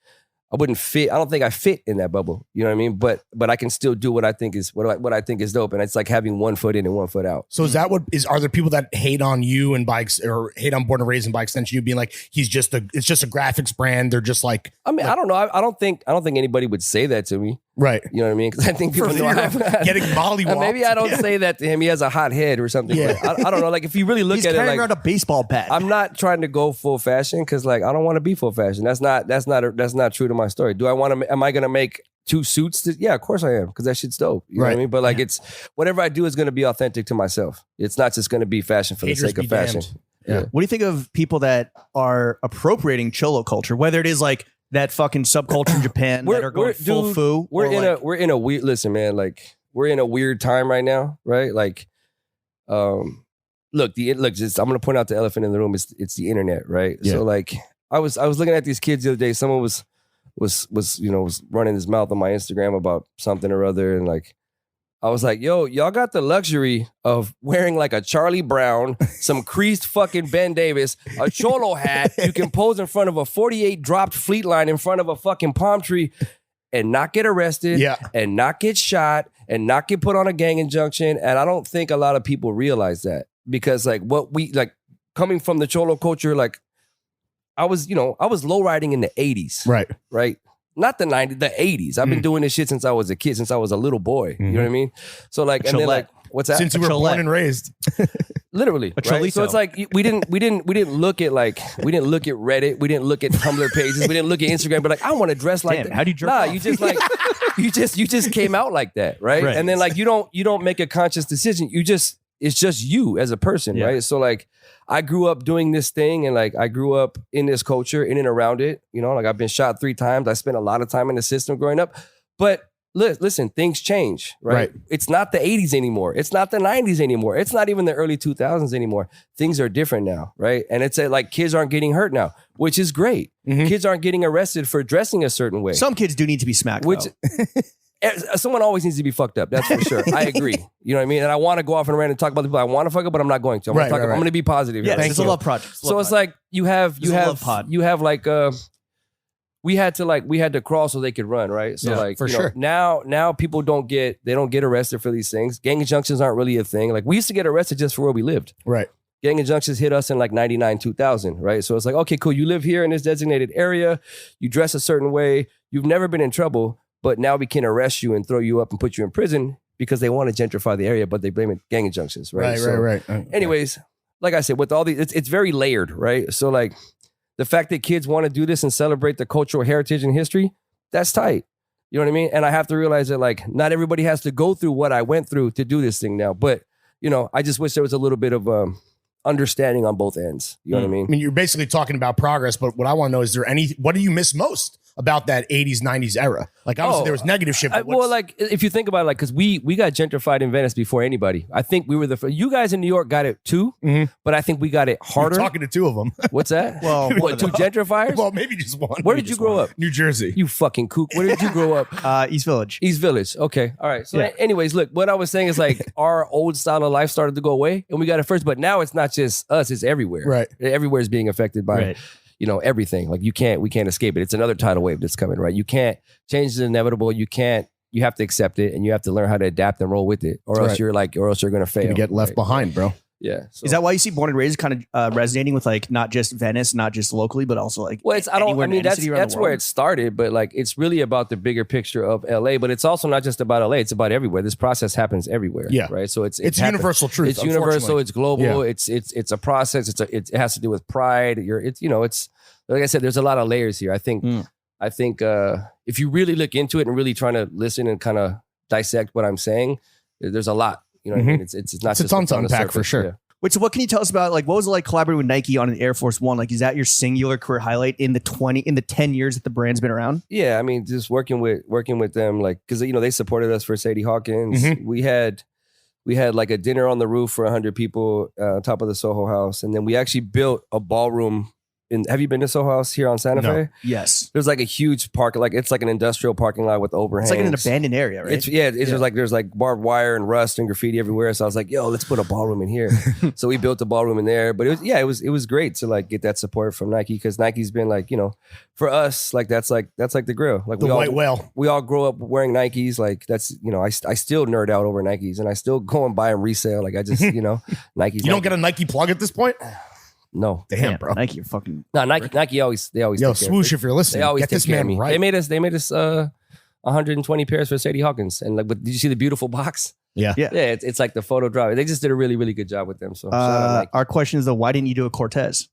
I wouldn't fit. I don't think I fit in that bubble. You know what I mean? But I can still do what I think is what I think is dope. And it's like having 1 foot in and 1 foot out. So is that are there people that hate on you and bikes or hate on Born and Raised and by extension you being like it's just a graphics brand? They're just like I mean, I don't know. I don't think anybody would say that to me. right. You know what I mean? Because I think people For know fear I of have getting mollywopped. maybe I don't say that to him. He has a hot head or something. Yeah. But I don't know. Like if you really look he's at it, carrying like around a baseball bat. I'm not trying to go full fashion because like I don't want to be full fashion. That's not true to my story. Am I gonna make 2 suits? Yeah, of course I am because that shit's dope. You know what I Right. mean? But like it's whatever I do is gonna be authentic to myself. It's not just gonna be fashion for Haters the sake be of fashion. damned. Yeah. What do you think of people that are appropriating cholo culture? Whether it is like that fucking subculture in Japan that are going full foo. We're or in a weird. Listen, man. Like we're in a weird time right now, right? Like, look. I'm gonna point out the elephant in the room. It's the internet, right? Yeah. So like, I was looking at these kids the other day. Someone was running his mouth on my Instagram about something or other, and like, I was like, yo, y'all got the luxury of wearing like a Charlie Brown, some creased fucking Ben Davis, a cholo hat. You can pose in front of a 48 dropped fleet line in front of a fucking palm tree and not get arrested Yeah. and not get shot and not get put on a gang injunction. And I don't think a lot of people realize that because like what we like coming from the cholo culture, like I was low riding in the 80s, right? Not the 90s, the 80s. I've been doing this shit since I was a kid, since I was a little boy. You know what I mean? So like, and then like, what's that? Since you were born and raised. Literally, right? cholito. So it's like we didn't look at Reddit, we didn't look at Tumblr pages, we didn't look at Instagram, but like I want to dress like Damn, that. how do you jerk Nah, off? you just like you just came out like that, right? Right. And then like you don't make a conscious decision. It's just you as a person, Yeah. right? So like I grew up doing this thing and like I grew up in this culture, in and around it. Like I've been shot 3 times. I spent a lot of time in the system growing up. But listen, things change, right? It's not the 80s anymore. It's not the 90s anymore. It's not even the early 2000s anymore. Things are different now, right? And it's like kids aren't getting hurt now, which is great. Kids aren't getting arrested for dressing a certain way. some kids do need to be smacked. Which though. someone always needs to be fucked up. That's for sure. I agree. You know what I mean? And I want to go off and rant and talk about the people I want to fuck up, but I'm not going to. I'm going to be positive. Yeah, here. it's a love project. So it's like you have love pod. like we had to crawl so they could run, right? So Yeah, like for you know, sure. now people don't get arrested for these things. Gang injunctions aren't really a thing. Like we used to get arrested just for where we lived. Right. Gang injunctions hit us in like 99, 2000, right? So it's like, okay, cool. You live here in this designated area. You dress a certain way. You've never been in trouble, but now we can arrest you and throw you up and put you in prison because they want to gentrify the area, but they blame it gang injunctions, right? Right. Anyways, like I said, with all these, it's very layered, right? So like the fact that kids want to do this and celebrate the cultural heritage and history, that's tight. You know what I mean? And I have to realize that like not everybody has to go through what I went through to do this thing now. But I just wish there was a little bit of understanding on both ends. You know what I mean? I mean, you're basically talking about progress, but what I want to know is what do you miss most about that 80s, 90s era? Like obviously there was negative shit. But Well, like if you think about it, like because we got gentrified in Venice before anybody. I think we were the first. You guys in New York got it too, but I think we got it you're harder. talking to 2 of them. What's that? Well, what, 2 gentrifiers? Well, maybe just one. Where Maybe did you just grow one. up? New Jersey. You fucking kook. Where did you grow up? East Village. East Village. Okay. All right. So Yeah. anyways, look, what I was saying is like our old style of life started to go away and we got it first, but now it's not just us, it's everywhere. Right. Everywhere is being affected by, Right. everything. Like we can't escape it. It's another tidal wave that's coming, right? You can't change the inevitable. You have to accept it and you have to learn how to adapt and roll with it or else right. you're going to fail. You get left right? behind, bro. Yeah. So. Is that why you see Born and Raised kind of resonating with like not just Venice, not just locally, but also like well, anywhere in any that's city around the where world? it started, but like it's really about the bigger picture of LA, but it's also not just about LA, it's about everywhere. This process happens everywhere. Yeah. Right. So it's universal truth. It's universal, it's global, Yeah. it's a process, it has to do with pride. It's like I said, there's a lot of layers here. I think if you really look into it and really trying to listen and kind of dissect what I'm saying, there's a lot. You know what I mean? It's not just a ton to on the unpack for surface. sure. Yeah. Wait, so what can you tell us about like what was it like collaborating with Nike on an Air Force One? Like, is that your singular career highlight in the 10 years that the brand's been around? Yeah, I mean, just working with them, like, because they supported us for Sadie Hawkins. We had like a dinner on the roof for 100 people on top of the Soho House, and then we actually built a ballroom. Have you been to Soho House here on Santa Fe? Yes. There's like a huge park, like it's like an industrial parking lot with overhangs. It's like an abandoned area, right? There's like barbed wire and rust and graffiti everywhere. So I was like, yo, let's put a ballroom in here. So we built a ballroom in there. But it was great to like get that support from Nike, because Nike's been like, for us, like that's like the grill. Like The white whale. we all grow up wearing Nikes. Like that's, I still nerd out over Nikes, and I still go and buy them resale. Like I just, Nikes. You don't get a Nike plug at this point? No. Damn, bro. Nike, you're fucking. No, Nike always Yo, take care of swoosh, it. if you're listening, They always get take this care of man me. right. They made us 120 pairs for Sadie Hawkins, and like, but did you see the beautiful box? Yeah. Yeah. Yeah, it's like the photo drop. They just did a really, really good job with them. So shout out Nike. Our question is though, why didn't you do a Cortez?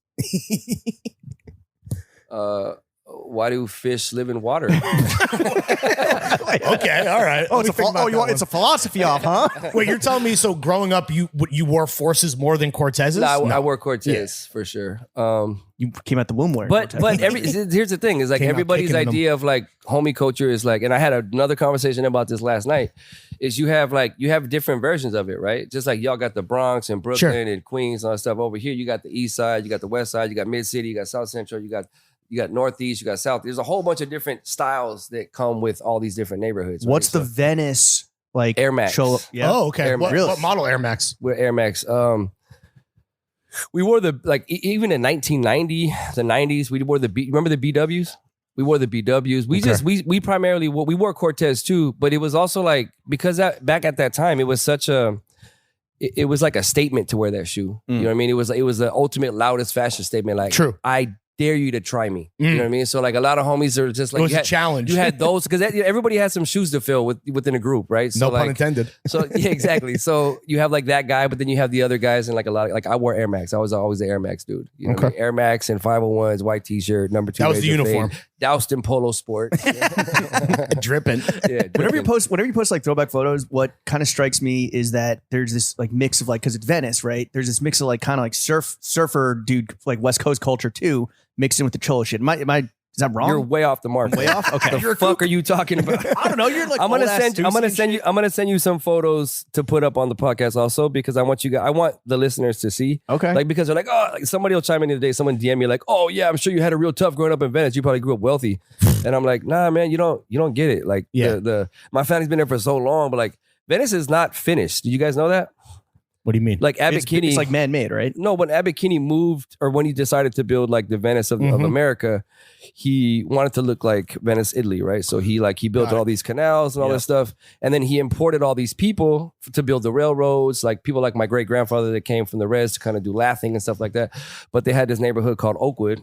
Why do fish live in water? Okay, all right. It's a philosophy off, huh? Wait, you're telling me so growing up you wore Forces more than Cortezes? No, I wore Cortez for sure. You came out the womb wearing But Cortez. here's the thing is like Came out everybody's kicking them. idea of like homie culture is like, and I had another conversation about this last night, is you have different versions of it, right? Just like y'all got the Bronx and Brooklyn and Queens and all that stuff. Over here, you got the East Side, you got the West Side, you got Mid City, you got South Central, you got Northeast, you got South. There's a whole bunch of different styles that come with all these different neighborhoods. Right? What's the Venice like Air Max? Cholo? Yeah. Oh, okay. Air What, Max. what model Air Max? We're Air Max. We wore the even in 1990, the 90s. We wore remember the BWs? We wore the BWs. We primarily we wore Cortez too, but it was also like because that back at that time it was such a. It was like a statement to wear that shoe. You know what I mean? It was the ultimate loudest fashion statement. Like, True. I dare you to try me. You know what I mean? So like a lot of homies are just like It was a challenge. You had those because everybody has some shoes to fill within a group, right? So No like, pun intended. So yeah, exactly. So you have like that guy, but then you have the other guys and like a lot of like I wore Air Max. I was always the Air Max dude. You know what I mean? Air Max and 501s, white t-shirt, number 2. That was the Razor uniform. fade, doused in polo sport. Dripping. Yeah, Whenever you dripping. post like throwback photos, what kind of strikes me is that there's this like mix of like, because it's Venice, right? There's this mix of like kind of like surfer dude, like West Coast culture too, mixed in with the cholo shit. Is that wrong? You're way off the mark. way off. Okay. The fuck are you talking about? I don't know. You're like I'm gonna send you some photos to put up on the podcast also because I want the listeners to see. Okay. Like because they're like, oh, like somebody will chime in today. Someone DM me like, oh yeah, I'm sure you had a real tough growing up in Venice. You probably grew up wealthy, and I'm like, nah, man, you don't get it. Like, my family's been there for so long, but like Venice is not finished. Do you guys know that? What do you mean? Like Abbott Kinney, it's like man-made, right? No, when Abbott Kinney moved, or when he decided to build like the Venice of America, he wanted to look like Venice, Italy, right? So he built all these canals and all this stuff, and then he imported all these people to build the railroads, like people like my great grandfather that came from the res to kind of do lathing and stuff like that. But they had this neighborhood called Oakwood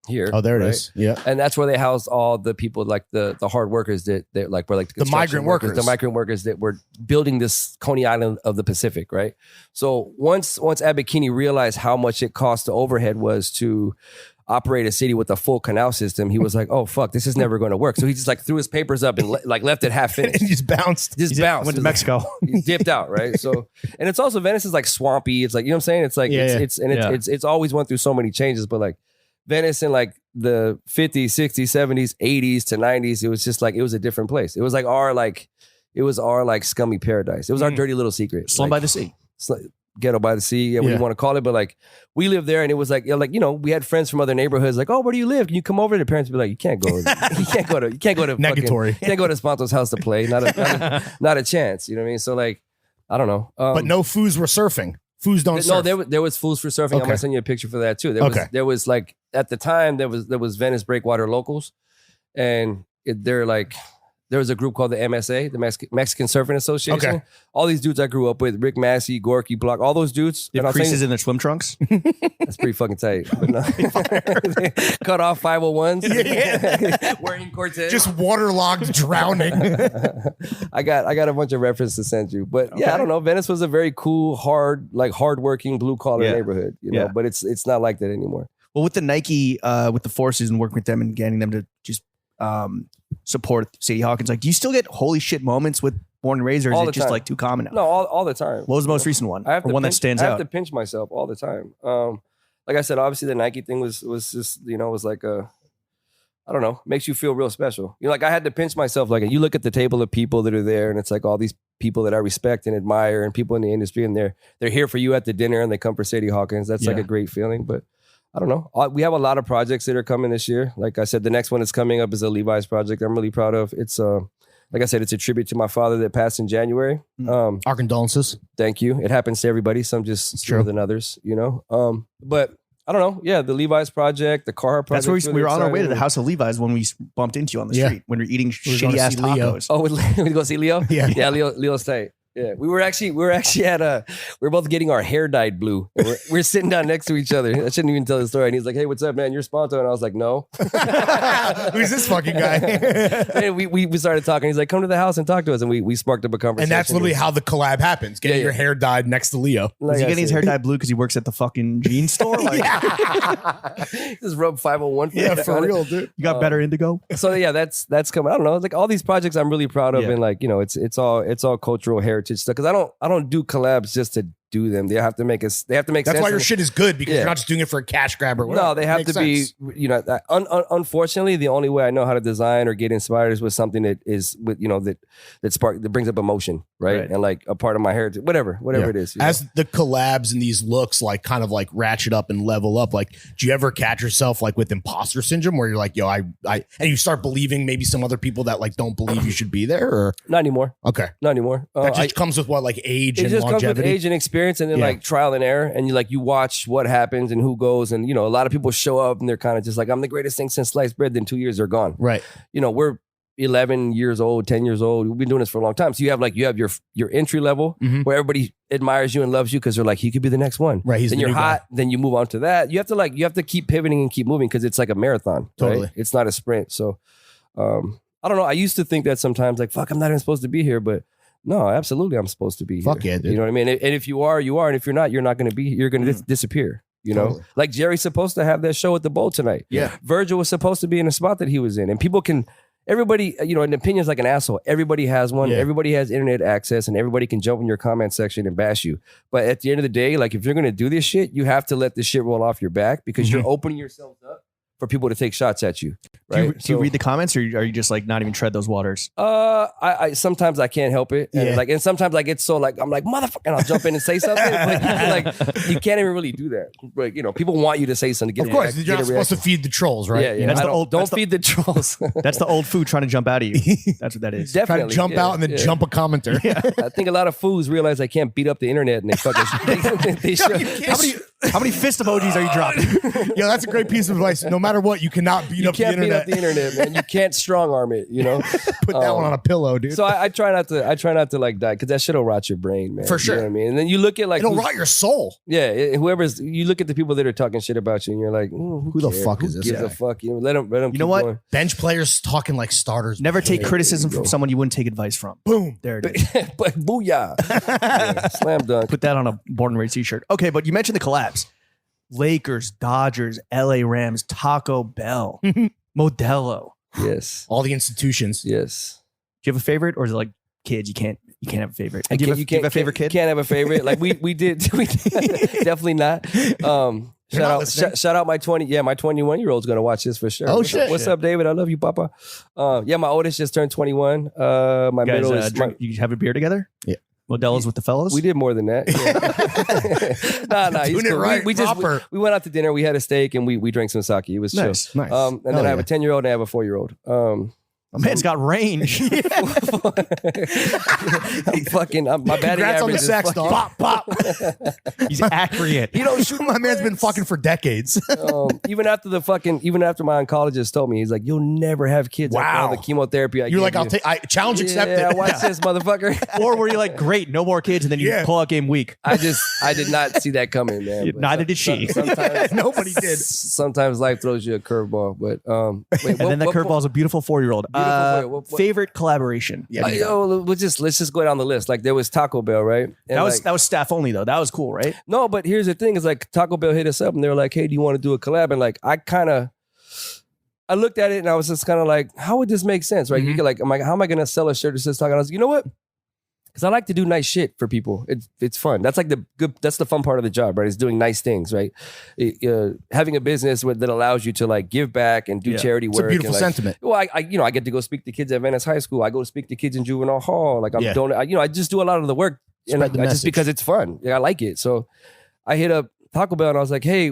here. Oh, there it is. Yeah. And that's where they housed all the people, like the hard workers that like were like The migrant workers. the migrant workers that were building this Coney Island of the Pacific, right? So once Abbott Kinney realized how much it cost to overhead was to operate a city with a full canal system, he was like, "Oh fuck, this is never going to work." So he just like threw his papers up and like left it half finished. And he just bounced. Bounced. Went to Mexico. He dipped out, right? So, and it's also Venice is like swampy. It's like, you know what I'm saying? It's like it's always went through so many changes, but like Venice in like the 50s, 60s, 70s, 80s to 90s, it was just like it was a different place. It was like our scummy paradise. It was our dirty little secret. Slum by the sea. Ghetto by the sea, what you want to call it, but like we lived there, and it was like we had friends from other neighborhoods, like, oh, where do you live? Can you come over? And the parents would be like, you can't go to Negatory. You can't go to Spanto's house to play. Not a chance. You know what I mean? So like, I don't know. But no Foos were surfing. Foos don't surf. No, there was Foos for surfing. I'm Okay. gonna send you a picture for that too. There was like at the time there was Venice Breakwater locals, and they're like there was a group called the MSA, the Mexican Surfing Association. Okay. All these dudes I grew up with, Rick Massey, Gorky, Block, all those dudes. They And have I'll tell creases you- in their swim trunks. That's pretty fucking tight. But no. They cut off 501s. Wearing Cortez. Just waterlogged, drowning. I got a bunch of references to send you. But yeah, I don't know. Venice was a very cool, hardworking, blue collar Yeah. neighborhood. You know, Yeah. but it's not like that anymore. Well, with the Nike, with the forces and working with them and getting them to just support Sadie Hawkins, like, do you still get holy shit moments with Born and Raised, or is All it the just time. like too common now? No, all the time. What was the most recent one? I have Or to one that pinch- stands I have out? to pinch myself all the time. Like I said, obviously the Nike thing was just, you know, was like I don't know, makes you feel real special. You know, like I had to pinch myself. Like you look at the table of people that are there, and it's like all these people that I respect and admire, and people in the industry, and they're here for you at the dinner, and they come for Sadie Hawkins. That's like Yeah. a great feeling. But I don't know. We have a lot of projects that are coming this year. Like I said, the next one that's coming up is a Levi's project. I'm really proud of. It's like I said, it's a tribute to my father that passed in January. Our condolences. Thank you. It happens to everybody. Some just sooner than others, you know. But I don't know. Yeah, the Levi's project, the Carhartt project. That's where we were on our way to the House of Levi's when we bumped into you on the Yeah. street when we were eating We were going shitty to ass see Leo. tacos. Oh, we go see Leo. Yeah. Leo's tight. Yeah, we were actually at we were both getting our hair dyed blue. And we're sitting down next to each other. I shouldn't even tell the story. And he's like, "Hey, what's up, man? You're Spanto." And I was like, "No." Who's this fucking guy? And we started talking. He's like, "Come to the house and talk to us." And we sparked up a conversation. And that's literally how the collab happens. Getting Yeah, yeah. your hair dyed next to Leo. Like Was he I getting his said. hair dyed blue because he works at the fucking jeans store? Like, Just rub 501. Yeah, for on it. real, dude. you got better indigo? So yeah, that's coming. I don't know, like all these projects I'm really proud of, Yeah. and like, you know, it's all cultural heritage stuff. Because I don't do collabs just to do them. They have to make sense. That's why your and- shit is good, because Yeah. you're not just doing it for a cash grab or whatever. No, they have Makes to be. sense. You know, unfortunately, the only way I know how to design or get inspired is with something that is with, you know, that brings up emotion, right? Right. And like a part of my heritage, whatever Yeah. it is. you know? As the collabs and these looks like kind of like ratchet up and level up, like, do you ever catch yourself like with imposter syndrome where you're like, yo, I and you start believing maybe some other people that like don't believe you should be there? Or Not anymore. okay, Not anymore. that just comes with what, like age It and just comes with longevity. age and experience, and then Yeah. like trial and error, and you watch what happens and who goes, and you know, a lot of people show up and they're kind of just like, I'm the greatest thing since sliced bread. Then 2 years they're gone. Right. You know, we're 11 years old, 10 years old. We've been doing this for a long time. So you have your entry level Mhm. where everybody admires you and loves you because they're like, he could be the next one. Right. He's Then the you're new guy. hot. Then you move on to that. You have to keep pivoting and keep moving because it's like a marathon. Totally. Right? It's not a sprint. So I don't know. I used to think that sometimes, like, fuck, I'm not even supposed to be here, but no, absolutely, I'm supposed to be Fuck here. yeah, dude. You know what I mean? And if you are, you are. And if you're not, you're not going to be. You're going to disappear. You know, Totally. like Jerry's supposed to have that show at the Bowl tonight. Yeah. Virgil was supposed to be in the spot that he was in, and people can. Everybody, you know, an opinion's like an asshole. Everybody has one. Yeah. Everybody has internet access, and everybody can jump in your comment section and bash you. But at the end of the day, like if you're going to do this shit, you have to let this shit roll off your back because you're opening yourself up for people to take shots at you. Right? Do you read the comments, or are you just like not even tread those waters? I sometimes I can't help it, and Yeah. and sometimes I get so like I'm like motherfucker, and I'll jump in and say something. But like you can't even really do that. But you know, people want you to say something. To get Of course, get you're a not supposed to reaction. feed the trolls, right? Yeah, yeah. That's I the don't- old- Don't that's the- feed the trolls. That's the old food trying to jump out of you. That's what that is. Try to Definitely jump yeah, out and then yeah. jump a commenter. I think a lot of fools realize I can't beat up the internet, and they fucking they should. How many fist emojis are you dropping? Yo, that's a great piece of advice. No matter what, you cannot beat You up the can't beat internet. up the internet, man. You can't strong arm it. You know. Put that one on a pillow, dude. So I try not to like die because that shit'll rot your brain, man. For You sure. know what I mean, and then you look at like It'll who's- rot your soul. Yeah, you look at the people that are talking shit about you, and you're like, who the cares? fuck Who is this gives guy? a fuck? You know, let them. You know what? Going. Bench players talking like starters. Never take Yeah, criticism there you from go. someone you wouldn't take advice from. Boom. There it is. But booyah, Yeah, slam dunk. Put that on a Born and Raised t-shirt. Okay, but you mentioned the collabs. Lakers, Dodgers, LA Rams, Taco Bell, Modelo. Yes, All the institutions. yes. Do you have a favorite, or is it like kids? You can't have a favorite. I Do you can't- have a favorite You kid? can't have a favorite. Like we did definitely not. You're not listening? Shout out my 21-year-old's gonna watch this for sure. Oh, What's shit. up, what's up, David? I love you, Papa. Yeah, my oldest just turned 21. My You guys, middle is you have a beer together? Yeah. Modelo's with the fellas? we did more than that. Yeah. nah, he's Doing it cool. right, we just proper. we went out to dinner. We had a steak and we drank some sake. It was chill. Nice. Nice. And then Hell I have a yeah. 10-year-old and I have a 4-year-old. My man's got range. I'm fucking. My batting Congrats on the average is sex, fucking- dog. Pop, pop. He's accurate. You don't shoot. My man's been fucking for decades. Even after my oncologist told me, he's like, "You'll never have kids after all Wow. the chemotherapy." You're like, I'll take. Challenge accepted. Yeah, watch this, motherfucker. Or were you like, great, no more kids, and then you Yeah. pull out game week? I did not see that coming, man. But Neither did she. Sometimes, Nobody did. sometimes life throws you a curveball, but wait, And then the curveball is a beautiful 4-year-old. Beautiful 4-year-old. Favorite collaboration? Yeah, let's just go down the list. Like there was Taco Bell, right? And That was staff only though. That was cool, right? no, but here's the thing: is like Taco Bell hit us up and they were like, "Hey, do you want to do a collab?" And like I looked at it and I was just kind of like, "How would this make sense?" Right? You get like, I'm like, "How am I gonna sell a shirt that says Taco?" And I was like, "You know what?" Because I like to do nice shit for people. It's fun. That's like that's the fun part of the job, right? Is doing nice things, right? Having a business that allows you to like give back and do charity It's work. a beautiful and, like, sentiment. Well, I get to go speak to kids at Venice High School. I go to speak to kids in juvenile hall. Like I just do a lot of the work, and Spread the just message. because it's fun. Yeah, I like it. So I hit up Taco Bell and I was like, "Hey,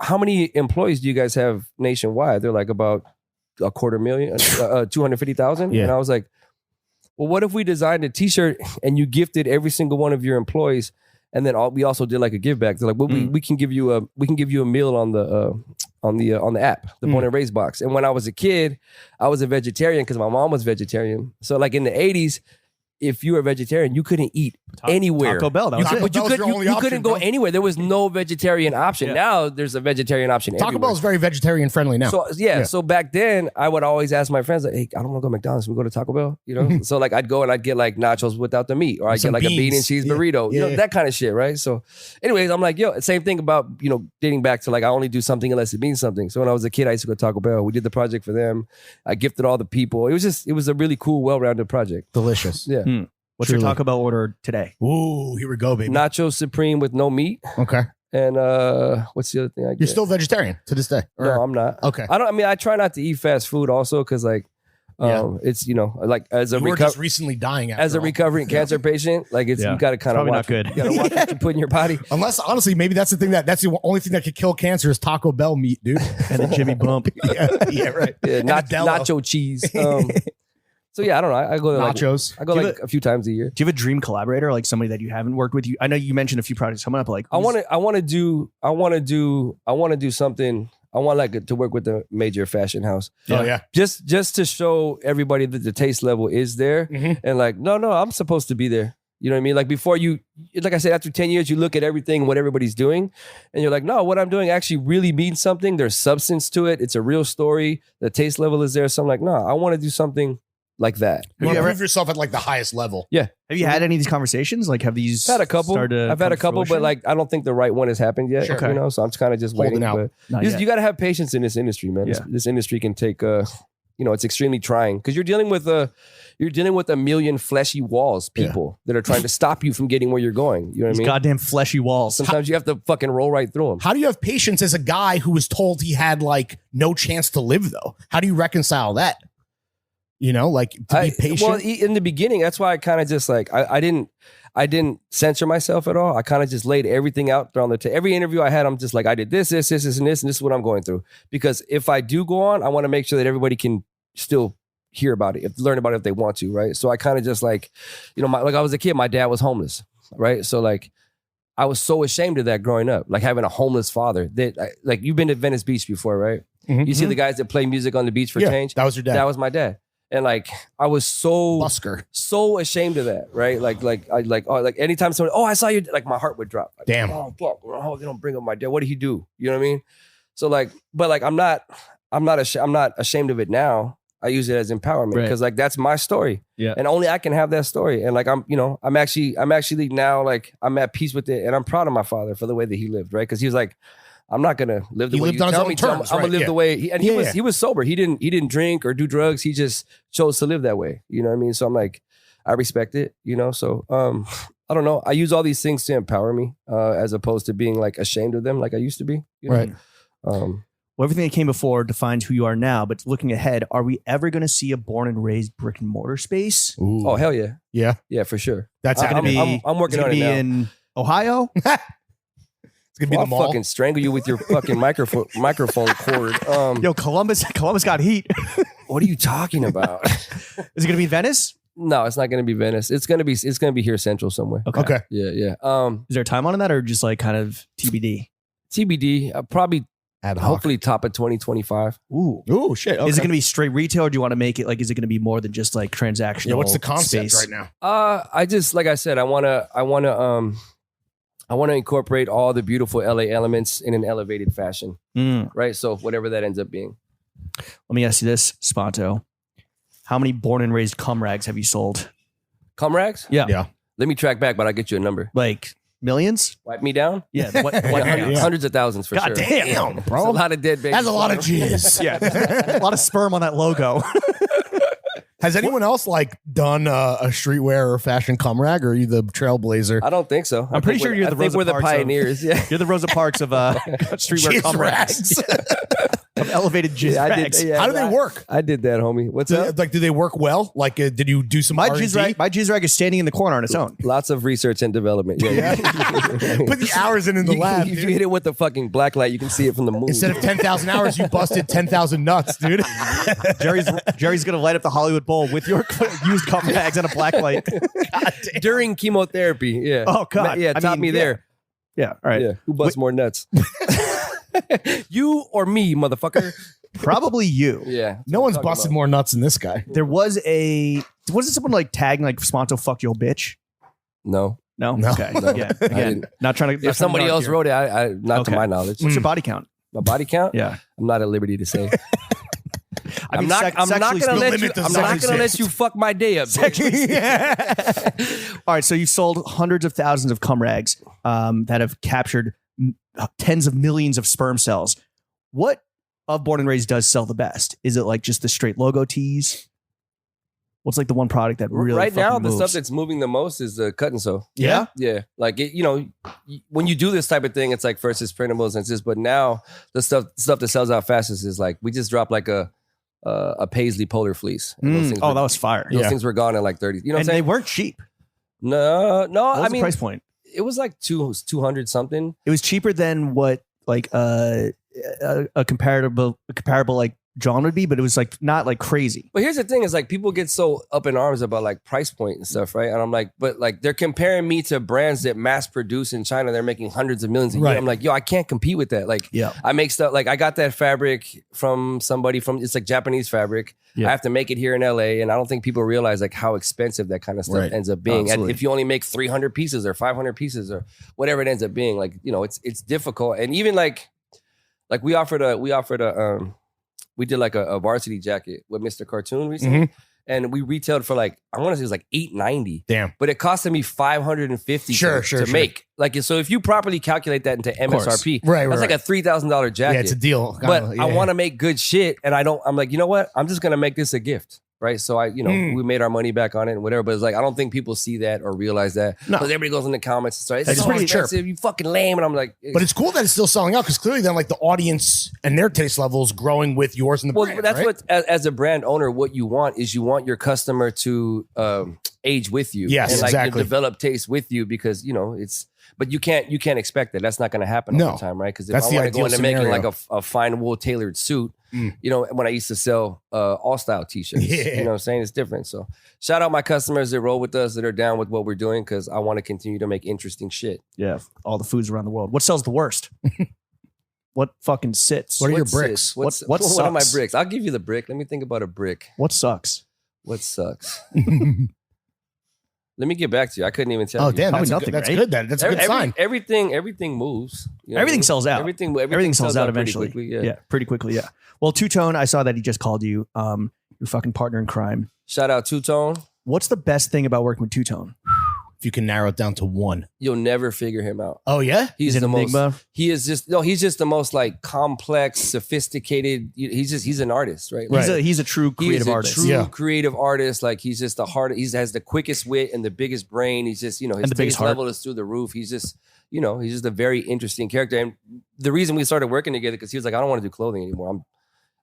how many employees do you guys have nationwide?" They're like about 250,000, 250,000. Yeah. And I was like, well, what if we designed a T-shirt and you gifted every single one of your employees, and then we also did like a give back? They're like, well, we can give you a meal on the app, the Born and Raised box. And when I was a kid, I was a vegetarian because my mom was vegetarian. So like in the 80s, if you were a vegetarian, you couldn't eat anywhere. Taco Bell. That was Taco it. But Bell's your only you option, couldn't go bro. anywhere. There was no vegetarian option. Yeah. Now there's a vegetarian option. Taco everywhere. Bell is very vegetarian friendly now. So so back then I would always ask my friends like, "Hey, I don't want to go to McDonald's. We go to Taco Bell, you know." So like I'd go and I'd get like nachos without the meat, or I'd Some get like a bean and beans. cheese Yeah. burrito, you know, Yeah. that kind of shit, right? So, anyways, I'm like, yo, same thing about dating back to like I only do something unless it means something. So when I was a kid, I used to go to Taco Bell. We did the project for them. I gifted all the people. It was a really cool, well-rounded project. Delicious. Yeah, What's Truly. your Taco Bell order today? Ooh, here we go, baby. nacho supreme with no meat, Okay. and what's the other thing I get? You're still vegetarian to this day. No, I'm not. Okay. I try not to eat fast food also because like it's like as a You were just recently dying after as a all. recovering cancer patient, like you got to kind of Probably watch. not good. You got to watch what you put in your body. Unless honestly, maybe that's the only thing that could kill cancer is Taco Bell meat, dude. And then Jimmy Bump. yeah, right. Yeah, And Modelo. nacho cheese. So yeah, I don't know. I go there Nachos. I go Do you like a few times a year. Do you have a dream collaborator, like somebody that you haven't worked with? I know you mentioned a few projects coming up. Like I want to do something. I want like to work with a major fashion house. Oh yeah. Just to show everybody that the taste level is there, and like no, I'm supposed to be there. You know what I mean? Like before like I said, after 10 years, you look at everything, what everybody's doing, and you're like, no, what I'm doing actually really means something. There's substance to it. It's a real story. The taste level is there. So I'm like, no, I want to do something like that. You want to prove yourself at like the highest level. Yeah. Have you had any of these conversations? Like, have these I've had a couple. started to I've had come a to couple, but fruition? like I don't think the right one has happened yet. Sure. You know, so I'm kind of just Holding waiting. out. Not But yet. you got to have patience in this industry, man. Yeah. This industry can take it's extremely trying because you're dealing with a million fleshy walls, people that are trying to stop you from getting where you're going. You know what I These mean? goddamn fleshy walls. Sometimes you have to fucking roll right through them. How do you have patience as a guy who was told he had like no chance to live though? How do you reconcile that? You know, like to be patient. Well, in the beginning, that's why I kind of just like I didn't censor myself at all. I kind of just laid everything out there on the table. Every interview I had, I'm just like, I did this, and this, and this is what I'm going through. Because if I do go on, I want to make sure that everybody can still hear about it, learn about it if they want to, right? So I kind of just like, like I was a kid, my dad was homeless, right? So like, I was so ashamed of that growing up, like having a homeless father. That like you've been to Venice Beach before, right? Mhm. You see the guys that play music on the beach for change. That was your dad. That was my dad. And like I was Busker. so ashamed of that, right? Like anytime someone, I saw you, like my heart would drop. Like, Damn. Oh fuck! Oh, they don't bring up my dad. What did he do? You know what I mean? So like, but like I'm not ashamed of it now. I use it as empowerment Right. because like that's my story, Yeah. and only I can have that story. And like I'm actually now like I'm at peace with it, and I'm proud of my father for the way that he lived, right? Because he was like, I'm not gonna live the He way lived you on his tell own me. terms, I'm gonna right, live yeah. the way he Yeah. was sober. He didn't drink or do drugs. He just chose to live that way. You know what I mean? So I'm like, I respect it. You know, so I don't know. I use all these things to empower me, as opposed to being like ashamed of them, like I used to be. You know? Right. Well, everything that came before defines who you are now. But looking ahead, are we ever going to see a born and raised brick and mortar space? Ooh. Oh hell yeah, Yeah. yeah for sure. That's It's going to happening. be. I'm working it's on gonna it be now. in Ohio. It's gonna be I'll the mall. fucking strangle you with your fucking microphone cord. Yo, Columbus got heat. What are you talking about? Is it gonna be Venice? No, it's not going to be Venice. It's going to be here central somewhere. Okay. Yeah. Is there a time on that, or just like kind of TBD? TBD. Probably Ad hoc. hopefully top of 2025. Ooh, shit. Okay. Is it gonna be straight retail, or do you want to make it like? Is it gonna be more than just like transactional? Yeah, what's the concept space? right now? I just like I said, I want to incorporate all the beautiful LA elements in an elevated fashion, right? So whatever that ends up being. Let me ask you this, Spanto. How many born and raised cum rags have you sold? Cum rags? Yeah. Yeah. Let me track back, but I'll get you a number. Like millions? Wipe me down? Yeah. What Hundreds, hundreds of thousands for God sure. damn, It's bro. a lot of dead babies. That's a lot of jizz. Yeah. A lot of sperm on that logo. Has anyone else like done a streetwear or fashion cum rag, or are you the trailblazer? I don't think so. I'm pretty sure you're the I think Rosa we're the Parks of- pioneers. Yeah. You're the Rosa Parks of streetwear Jizz cum rags. Of elevated jizz Yeah, I rags. did, yeah, How do they work? I did that, homie. What's up? Like, do they work well? Like, did you do some My R&D? jizz rag is standing in the corner on its own. Lots of research and development. Yeah. Put the hours in the lab, If you dude. hit it with the fucking black light, you can see it from the moon. Instead of 10,000 hours, you busted 10,000 nuts, dude. Jerry's gonna light up the Hollywood Bowl with your used cum rags and a black light. During chemotherapy. Yeah. Oh, God. Yeah, I taught mean, me yeah. there. Yeah. All right. Yeah. Who busts more nuts? You or me, motherfucker? Probably you. Yeah. No one's busted more nuts than this guy. There wasn't someone like tagging like Spanto fuck your bitch? No. No. No. Okay. No. Again, not trying to. If somebody else wrote it, I not Okay. to my knowledge. What's your body count? My body count? Yeah. I'm not at liberty to say. I mean, I'm not gonna sexually let you. limit the I'm not sexually gonna let you fuck my day up. bitch. All right, so you've sold hundreds of thousands of cum rags that have captured tens of millions of sperm cells. What of Born and Raised does sell the best? Is it like just the straight logo tees? What's like the one product that really Right now, fucking the moves? stuff that's moving the most is the cut and sew. Yeah? Yeah, like it, when you do this type of thing, it's like first it's printables and it's just. But now the stuff that sells out fastest is like we just dropped like a paisley polar fleece. And those things Oh, were- that was fire. those things were gone in like 30. You know what I'm And they saying? weren't cheap. No. What was I the mean, price point? it was like 200 something. It was cheaper than what like a comparable like John would be, but it was like not like crazy. But here's the thing: is like people get so up in arms about like price point and stuff, right? And I'm like, but like they're comparing me to brands that mass produce in China. They're making hundreds of millions a year. Right. I'm like, yo, I can't compete with that. Like, Yeah. I make stuff like I got that fabric from somebody it's like Japanese fabric. Yeah. I have to make it here in LA, and I don't think people realize like how expensive that kind of stuff Right. ends up being. And Absolutely. if you only make 300 pieces or 500 pieces or whatever it ends up being, like it's difficult. And even like we did like a varsity jacket with Mr. Cartoon recently. And we retailed for like, I want to say it was like $890. Damn. But it costed me $550 Sure, to sure. make. Like, so if you properly calculate that into MSRP, Right, that's right, like a $3,000 jacket. Yeah, it's a deal. But I want to make good shit. And I'm like, you know what? I'm just going to make this a gift. Right. So we made our money back on it and whatever. But it's like, I don't think people see that or realize that. No. Because everybody goes in the comments and starts, It's it's so pretty expensive. You fucking lame. And I'm like, But it's cool that it's still selling out because clearly then like the audience and their taste levels growing with yours and the well, brand, that's right? what, as a brand owner, what you want is you want your customer to age with you. Yes, and like exactly. develop taste with you because, but you can't expect that. That's not going to happen all No. the time, right? Because if That's I the want to go ideal into making scenario. like a fine wool tailored suit, Mm. when I used to sell all style t-shirts, Yeah. you know what I'm saying? It's different. So shout out my customers that roll with us, that are down with what we're doing because I want to continue to make interesting shit. Yeah. All the foods around the world. What sells the worst? What fucking sits? What are your What's bricks? this? What's What one of my sucks? bricks? I'll give you the brick. Let me think about a brick. What sucks? What sucks? Let me get back to you. I couldn't even tell Oh you. damn, Probably that's, nothing, that's right? good then. That's a good sign. Everything moves. You know what I Everything mean? sells out. Everything sells out pretty eventually. quickly, yeah, pretty quickly. Yeah. Well, Two Tone, I saw that he just called you your fucking partner in crime. Shout out Two Tone. What's the best thing about working with Two Tone? If you can narrow it down to one. You'll never figure him out. Oh yeah? He's an the most. enigma. He's just the most like complex, sophisticated. He's an artist, right? Right. He's a true creative artist. True Yeah. creative artist. Like he's just the hard. He has the quickest wit and the biggest brain. He's just his the biggest taste heart. level is through the roof. He's just he's just a very interesting character. And the reason we started working together because he was like, I don't want to do clothing anymore.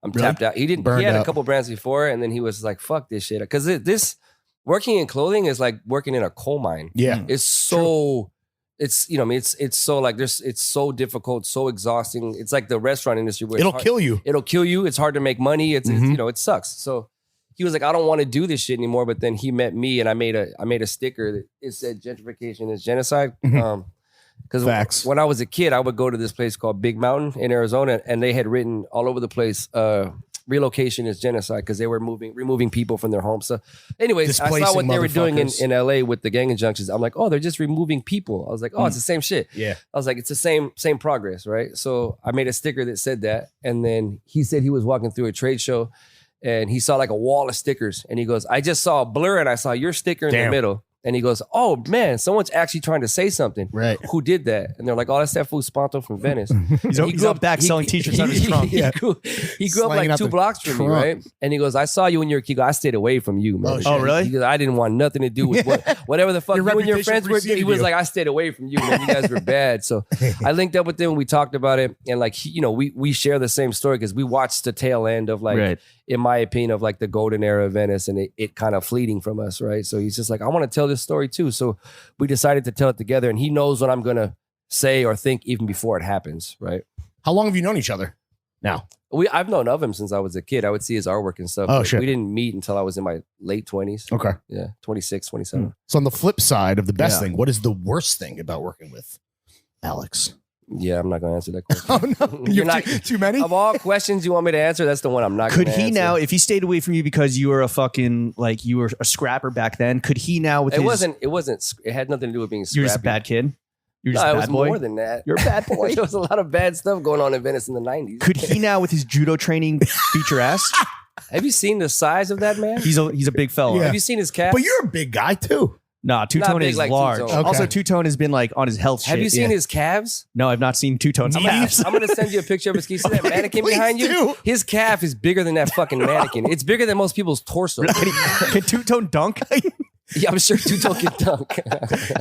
I'm Really? tapped out. He didn't. Burned He had out. a couple brands before, and then he was like, fuck this shit. Because this working in clothing is like working in a coal mine. Yeah. It's so it's, you know, I mean, it's so like it's so difficult, so exhausting. It's like the restaurant industry where It'll kill you. It'll kill you. It's hard to make money. It's you know, it sucks. So he was like, I don't want to do this shit anymore. But then he met me, and I made a sticker that it said gentrification is genocide. Because when I was a kid, I would go to this place called Big Mountain in Arizona, and they had written all over the place, relocation is genocide, because they were removing people from their homes. So anyways, I saw what they were doing in LA with the gang injunctions. I'm like, oh, they're just removing people. I was like, oh, it's the same shit. Yeah. I was like, it's the same progress, right? So I made a sticker that said that. And then he said he was walking through a trade show and he saw like a wall of stickers. And he goes, I just saw a blur and I saw your sticker in the middle. And he goes, oh man, someone's actually trying to say something. Right. Who did that? And they're like, oh, that's that fool Spanto from Venice. He's up back selling t-shirts on his trunk. He grew up like 2 blocks from me, right? And he goes, I saw you when you were a kid. I stayed away from you, man. Oh, really? He goes, I didn't want nothing to do with whatever the fuck you and your friends were. He was like, I stayed away from you, man. You guys were bad. So I linked up with him. We talked about it. And like, you know, we share the same story because we watched the tail end of like, in my opinion, of like the golden era of Venice, and it kind of fleeting from us, right? So he's just like, I want to tell this story too. So we decided to tell it together, and he knows what I'm gonna say or think even before it happens, right? How long have you known each other now? I've known of him since I was a kid. I would see his artwork and stuff. Oh, shit. We didn't meet until I was in my late 20s. Okay. Yeah, 26, 27. So on the flip side of the best thing, what is the worst thing about working with Alex? Yeah, I'm not going to answer that question. Oh, no. You're not too many? Of all questions you want me to answer, that's the one I'm not going to answer. Could he now, if he stayed away from you because you were you were a scrapper back then, could he now with it had nothing to do with being scrappy. You're just a bad kid? You're just no, a it bad was boy? more than that. You're a bad boy. There was a lot of bad stuff going on in Venice in the 90s. Could he now with his judo training beat your ass? Have you seen the size of that man? He's a big fella. Yeah. Have you seen his calf? But you're a big guy too. Nah, Two-Tone big is like large. Two-Tone. Okay. Also, Two-Tone has been like on his health shit. Have you seen his calves? No, I've not seen Two-Tone's calves. I'm going to send you a picture of his. Can you see that mannequin Please behind you? do. His calf is bigger than that fucking mannequin. It's bigger than most people's torso. Can Two-Tone dunk? Yeah, I'm sure Two-Tone can dunk.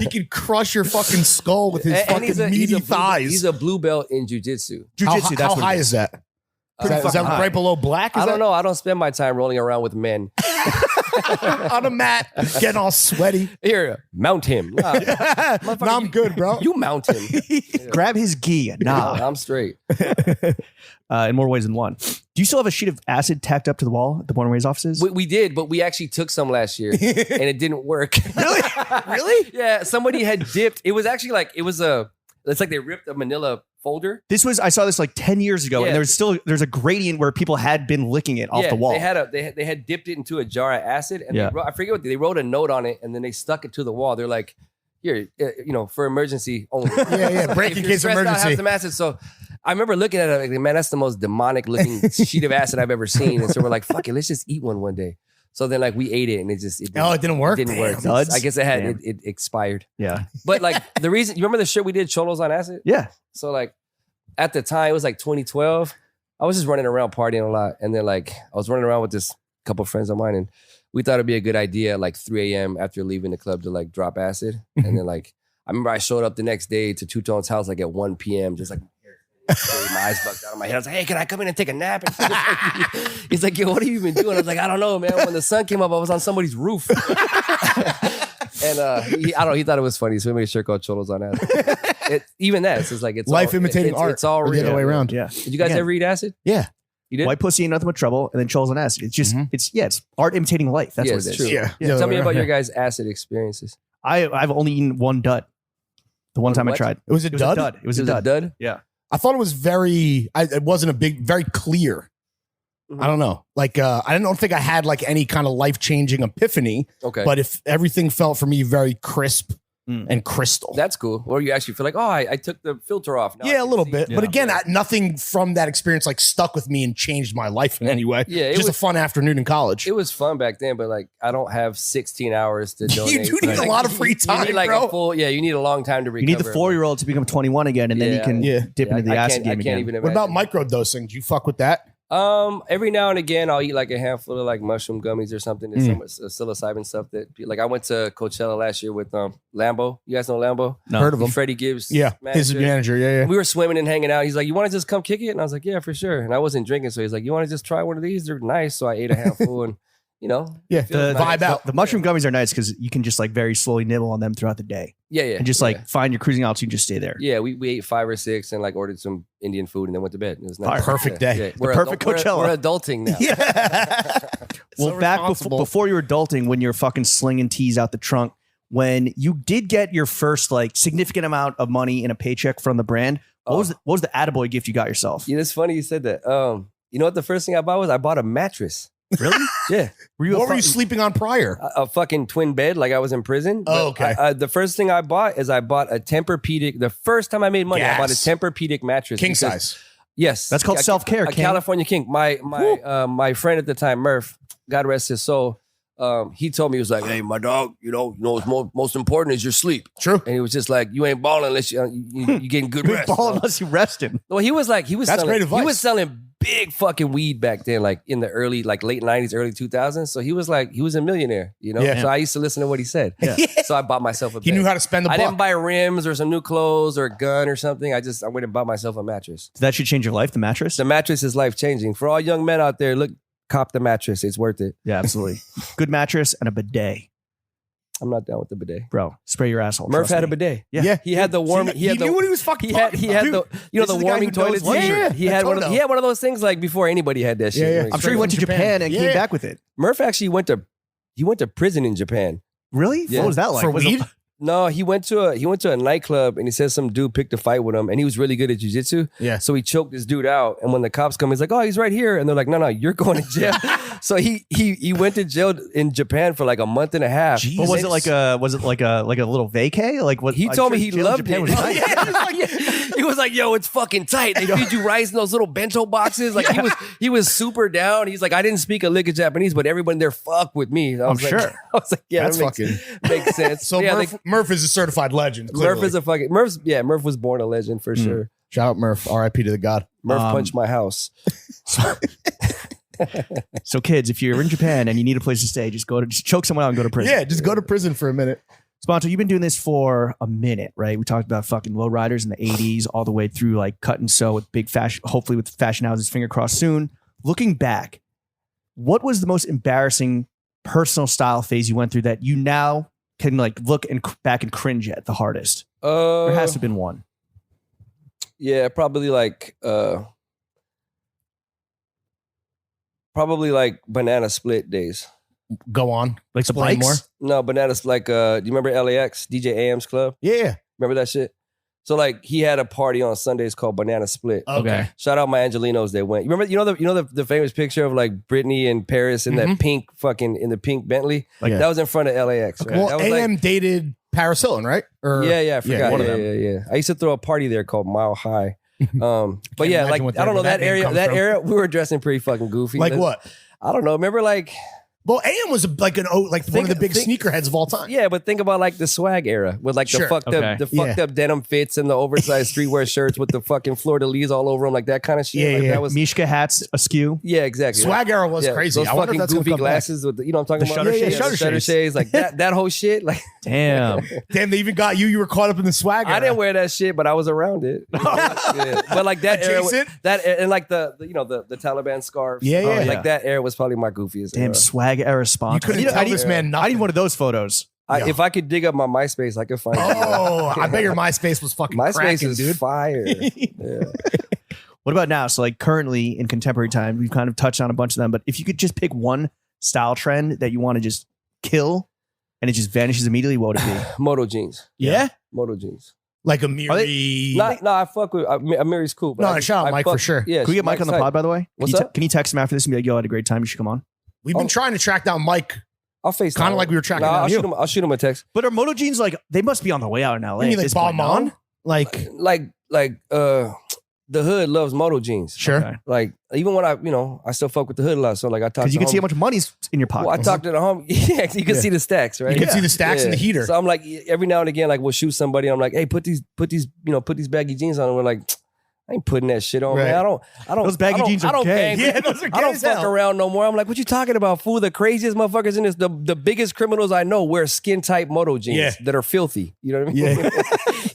He can crush your fucking skull with his And fucking meaty thighs. He's a blue belt in jiu-jitsu. Jiu-jitsu, How what high it is that? Is that fucking high. right below black? I don't know. I don't spend my time rolling around with men. On a mat, getting all sweaty. Here, mount him. Nah, No, I'm good, bro. you mount him. Grab his gi. Nah. I'm straight. In more ways than one. Do you still have a sheet of acid tacked up to the wall at the Born and Raised offices? We did, but we actually took some last year and it didn't work. Really? Really? Yeah, somebody had dipped. It was actually like, it's like they ripped a manila folder. I saw this like 10 years ago, Yeah. and there's a gradient where people had been licking it off the wall. They had dipped it into a jar of acid, and I forget what they wrote a note on it, and then they stuck it to the wall. They're like, here, for emergency only. Yeah. Break in If you're case of stressed out, emergency. have some acid. So I remember looking at it like, man, that's the most demonic looking sheet of acid I've ever seen. And so we're like, fuck it, let's just eat one day. So then like we ate it and it didn't work? It didn't work. Damn. I guess it expired. Yeah. But like the reason, you remember the shit we did, Cholos on Acid? Yeah. So like at the time, it was like 2012. I was just running around partying a lot. And then like I was running around with this couple of friends of mine, and we thought it'd be a good idea at like 3 a.m. after leaving the club to like drop acid. And then like I remember I showed up the next day to Two-Tone's house like at 1 p.m. just like my eyes bugged out of my head. I was like, hey, can I come in and take a nap? And he's like, yo, what have you been doing? I was like, I don't know, man. When the sun came up, I was on somebody's roof. And he thought it was funny, so we made a shirt called Cholos on Acid. Even that, it's just like it's Life all, imitating art. It's all or the real. other way around. Yeah. Did you guys ever eat acid? Yeah. You did? White pussy ain't nothing but trouble, and then Cholos on acid. It's just, it's art imitating life. That's Yeah, what it it's is. true. Yeah. Tell me about your guys' acid experiences. I've only eaten one dud. The one time I what? tried. It was a It was a dud? dud. It was a Is it dud. dud? Yeah. I thought it was it wasn't very clear. Mhm. I don't know. Like, I don't think I had like any kind of life-changing epiphany, Okay. but if everything felt for me very crisp Mm. and crystal. That's cool. Or you actually feel like, I took the filter off. Now I Yeah, a can little see. bit. Yeah. But again, nothing from that experience like stuck with me and changed my life in any way. Yeah, it Just was- a fun afternoon in college. It was fun back then, but like I don't have 16 hours to donate. You do need Like, a lot of free You time, need like bro. a full, you need a long time to recover. You need the 4-year-old to become 21 again, and then he can Yeah. dip into the acid I game can't again. even What imagine. about microdosing? Do you fuck with that? Every now and again, I'll eat like a handful of like mushroom gummies or something. There's some psilocybin stuff that, like, I went to Coachella last year with Lambo. You guys know Lambo? No. Heard of him? Freddie Gibbs. Yeah, his manager. Yeah. We were swimming and hanging out. He's like, "You want to just come kick it?" And I was like, "Yeah, for sure." And I wasn't drinking, so he's like, "You want to just try one of these? They're nice." So I ate a handful, and Yeah, feel vibe out. The mushroom gummies are nice because you can just like very slowly nibble on them throughout the day Yeah, and just like find your cruising altitude and just stay there. Yeah, we ate 5 or 6 and like ordered some Indian food and then went to bed. It was nice. Perfect day. Yeah. The perfect Coachella. We're adulting now. Yeah. Well, So back responsible. before you were adulting, when you're fucking slinging teas out the trunk, when you did get your first like significant amount of money in a paycheck from the brand, what was the attaboy gift you got yourself? Yeah, it's funny you said that. You know what the first thing I bought was? I bought a mattress. Really? Yeah. What were you sleeping on prior? A fucking twin bed like I was in prison. Oh, But okay. the first thing I bought is I bought a Tempur-Pedic. The first time I made money, I bought a Yes. Tempur-Pedic mattress. King because- size. Yes. That's called self-care, A King. California King. My friend at the time, Murph, God rest his soul, he told me, he was like, hey, my dog, what's most important is your sleep. True. And he was just like, you ain't balling unless you getting good rest. Ball unless you rested. Well, he was That's selling, great advice. He was selling big fucking weed back then, like in the early, like late 90s, early 2000s. So he was a millionaire, Yeah. So I used to listen to what he said. Yeah. So I bought myself a He bed. knew how to spend the I buck. didn't buy rims or some new clothes or a gun or something. I went and bought myself a mattress. That should change your life, the mattress. The mattress is life changing. For all young men out there, look, cop the mattress. It's worth it. Yeah, absolutely. Good mattress and a bidet. I'm not down with the bidet. Bro, spray your asshole. Murph trust had a me. bidet. Yeah. He had the warm. See, he knew what he was fucking He had talking the about. the this is the guy warming who knows toilets. luxury. Yeah. He had Toto. one of those things like before anybody had that shit. Yeah, yeah. You know, I'm sure he went to Japan and came Yeah. back with it. Murph actually went to prison in Japan. Really? Yeah. What was that like? For Was it- weed? No, he went to a nightclub and he said some dude picked a fight with him and he was really good at jiu-jitsu. Yeah. So he choked this dude out. And when the cops come, he's like, oh, he's right here. And they're like, no, you're going to jail. So he went to jail in Japan for like a month and a half. Jeez. But was it like a little vacay? Like what? He I'm told sure me he jail in loved Japan it. was nice. He was like, yo, it's fucking tight. They feed you rice in those little bento boxes. Like he was super down. He's like, I didn't speak a lick of Japanese, but everyone there fucked with me. I was I'm like, sure. I was like, yeah, That's that makes sense. So yeah, Murph is a certified legend. Murph clearly. is a fucking Murph was born a legend for sure. Shout out Murph. R.I.P. to the God. Murph punched my house. So kids, if you're in Japan and you need a place to stay, just choke someone out and go to prison. Yeah, just go to prison for a minute. Spanto, you've been doing this for a minute, right? We talked about fucking lowriders in the 80s all the way through like cut and sew with big fashion, hopefully with fashion houses, finger crossed soon. Looking back, what was the most embarrassing personal style phase you went through that you now can like look back and cringe at the hardest? There has to have been one. Yeah, probably like banana split days. Go on. Like the Explain bikes? more. No, bananas like do you remember LAX, DJ AM's club? Yeah. Remember that shit? So like he had a party on Sundays called Banana Split. Okay. Shout out my Angelinos that went. You remember the famous picture of like Britney and Paris in that pink in the pink Bentley? Like that was in front of LAX. Right? Well, That was AM dated Paris Hilton, right? Or yeah, I forgot. one of Yeah, them. yeah. I used to throw a party there called Mile High. But yeah, imagine like what I don't know where that area. name That comes from. era, we were dressing pretty fucking goofy. Like what? I don't know. Remember like Well, AM was one of the big sneakerheads of all time. yeah, but think about like the swag era with like Sure. the fucked Okay. up denim fits and the oversized streetwear shirts with the fucking fleur de lis all over them, like that kind of shit. Yeah, like yeah. that was Mishka hats askew. yeah, exactly. Swag era was Yeah, crazy. Those I wonder if fucking that's gonna goofy come back. glasses with the, you know what I'm talking The about? shutter shades. The shutter shades, like that whole shit. Like Damn. Damn, they even got you. You were caught up in the swag era. I didn't wear that shit, but I was around it. Yeah. But like that era, Adjacent? and like the Taliban scarf. Yeah, yeah. Like that era was probably my goofiest. Damn era. swag era Spanto. You couldn't tell this man nothing. I need one of those photos. If I could dig up my MySpace, I could find it. Oh, I bet your MySpace was fucking MySpace cracking, is dude. fire. Yeah. What about now? So like currently in contemporary time, we've kind of touched on a bunch of them, but if you could just pick one style trend that you want to just kill and it just vanishes immediately, what would it be? Moto jeans. Yeah? Moto jeans. Like a Miri. No, I fuck with Amiri's cool. But No, shout out Mike for sure. Yeah, Can we get Mike on the pod, by the way? What's can you up? Can you text him after this and be like, yo, I had a great time. You should come on. We've been trying to track down Mike. I'll FaceTime. Kinda like we were tracking down you. I'll shoot him a text. But are moto jeans like, they must be on the way out in LA. You mean at like this point, no? Balmain? Like, The hood loves moto jeans. sure. Okay. Like even when I still fuck with the hood a lot. So like I talk Because you to can see how homies- much money's in your pocket. Well, I talked to the home. Yeah, you can see the stacks, right? You can see the stacks in the heater. So I'm like, every now and again, like we'll shoot somebody. I'm like, hey, put these baggy jeans on. And we're like, I ain't putting that shit on, Right. man. I don't. Those baggy jeans are I don't gay. bang. Yeah, those are I gay don't as fuck hell. around no more. I'm like, what you talking about, fool? The craziest motherfuckers in this, the biggest criminals I know wear skin tight moto jeans Yeah. that are filthy. You know what I mean? Yeah.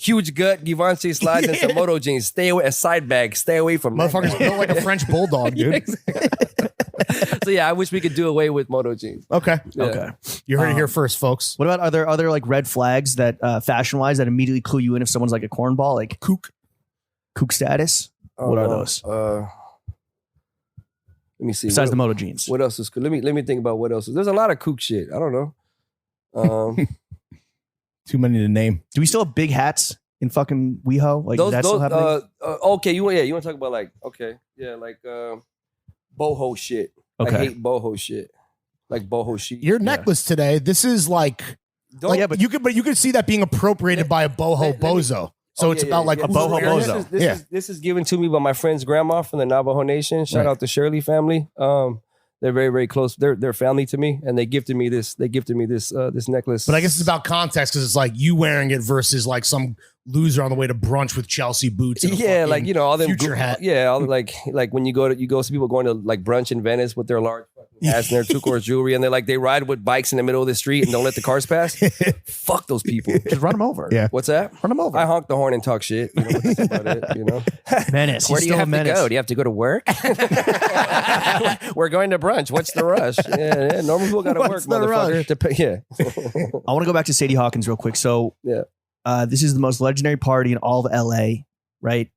Huge gut, Givenchy slides and some moto jeans. Stay away, a side bag. Stay away from that. Motherfuckers built like a French bulldog, dude. Yeah, exactly. So yeah, I wish we could do away with moto jeans. Okay. Yeah. Okay. You heard it here first, folks. What about are there other like red flags that fashion wise that immediately clue you in if someone's like a cornball, like kook status? What are those? Let me see. Besides the moto jeans. What else is cool? Let me think about what else. There's a lot of kook shit. I don't know. Too many to name. Do we still have big hats in fucking WeHo? Like is that still happening? Okay, you want to talk about like boho shit. Okay. I hate boho shit. Like boho shit. Your necklace today, this is like Don't- you could see that being appropriated by a boho bozo. So it's about like a boho bozo. This is given to me by my friend's grandma from the Navajo Nation. Shout out to Shirley family. They're very, very close. They're family to me, and they gifted me this. This necklace. But I guess it's about context because it's like you wearing it versus like some loser on the way to brunch with Chelsea boots. And a like all them future hat. Yeah, all the, like when you see people going to like brunch in Venice with their large fucking hats and their turquoise jewelry, and they ride with bikes in the middle of the street and don't let the cars pass. Fuck those people. Just run them over. Yeah. What's that? Run them over. I honk the horn and talk shit. You know, that's about it. You know. Menace. Where He's do you still a have to menace. go? Do you have to go to work? We're going to brunch. What's the rush? Yeah, normal people got to work, What's the motherfucker. Yeah. I want to go back to Sadie Hawkins real quick. So Yeah. This is the most legendary party in all of LA, right?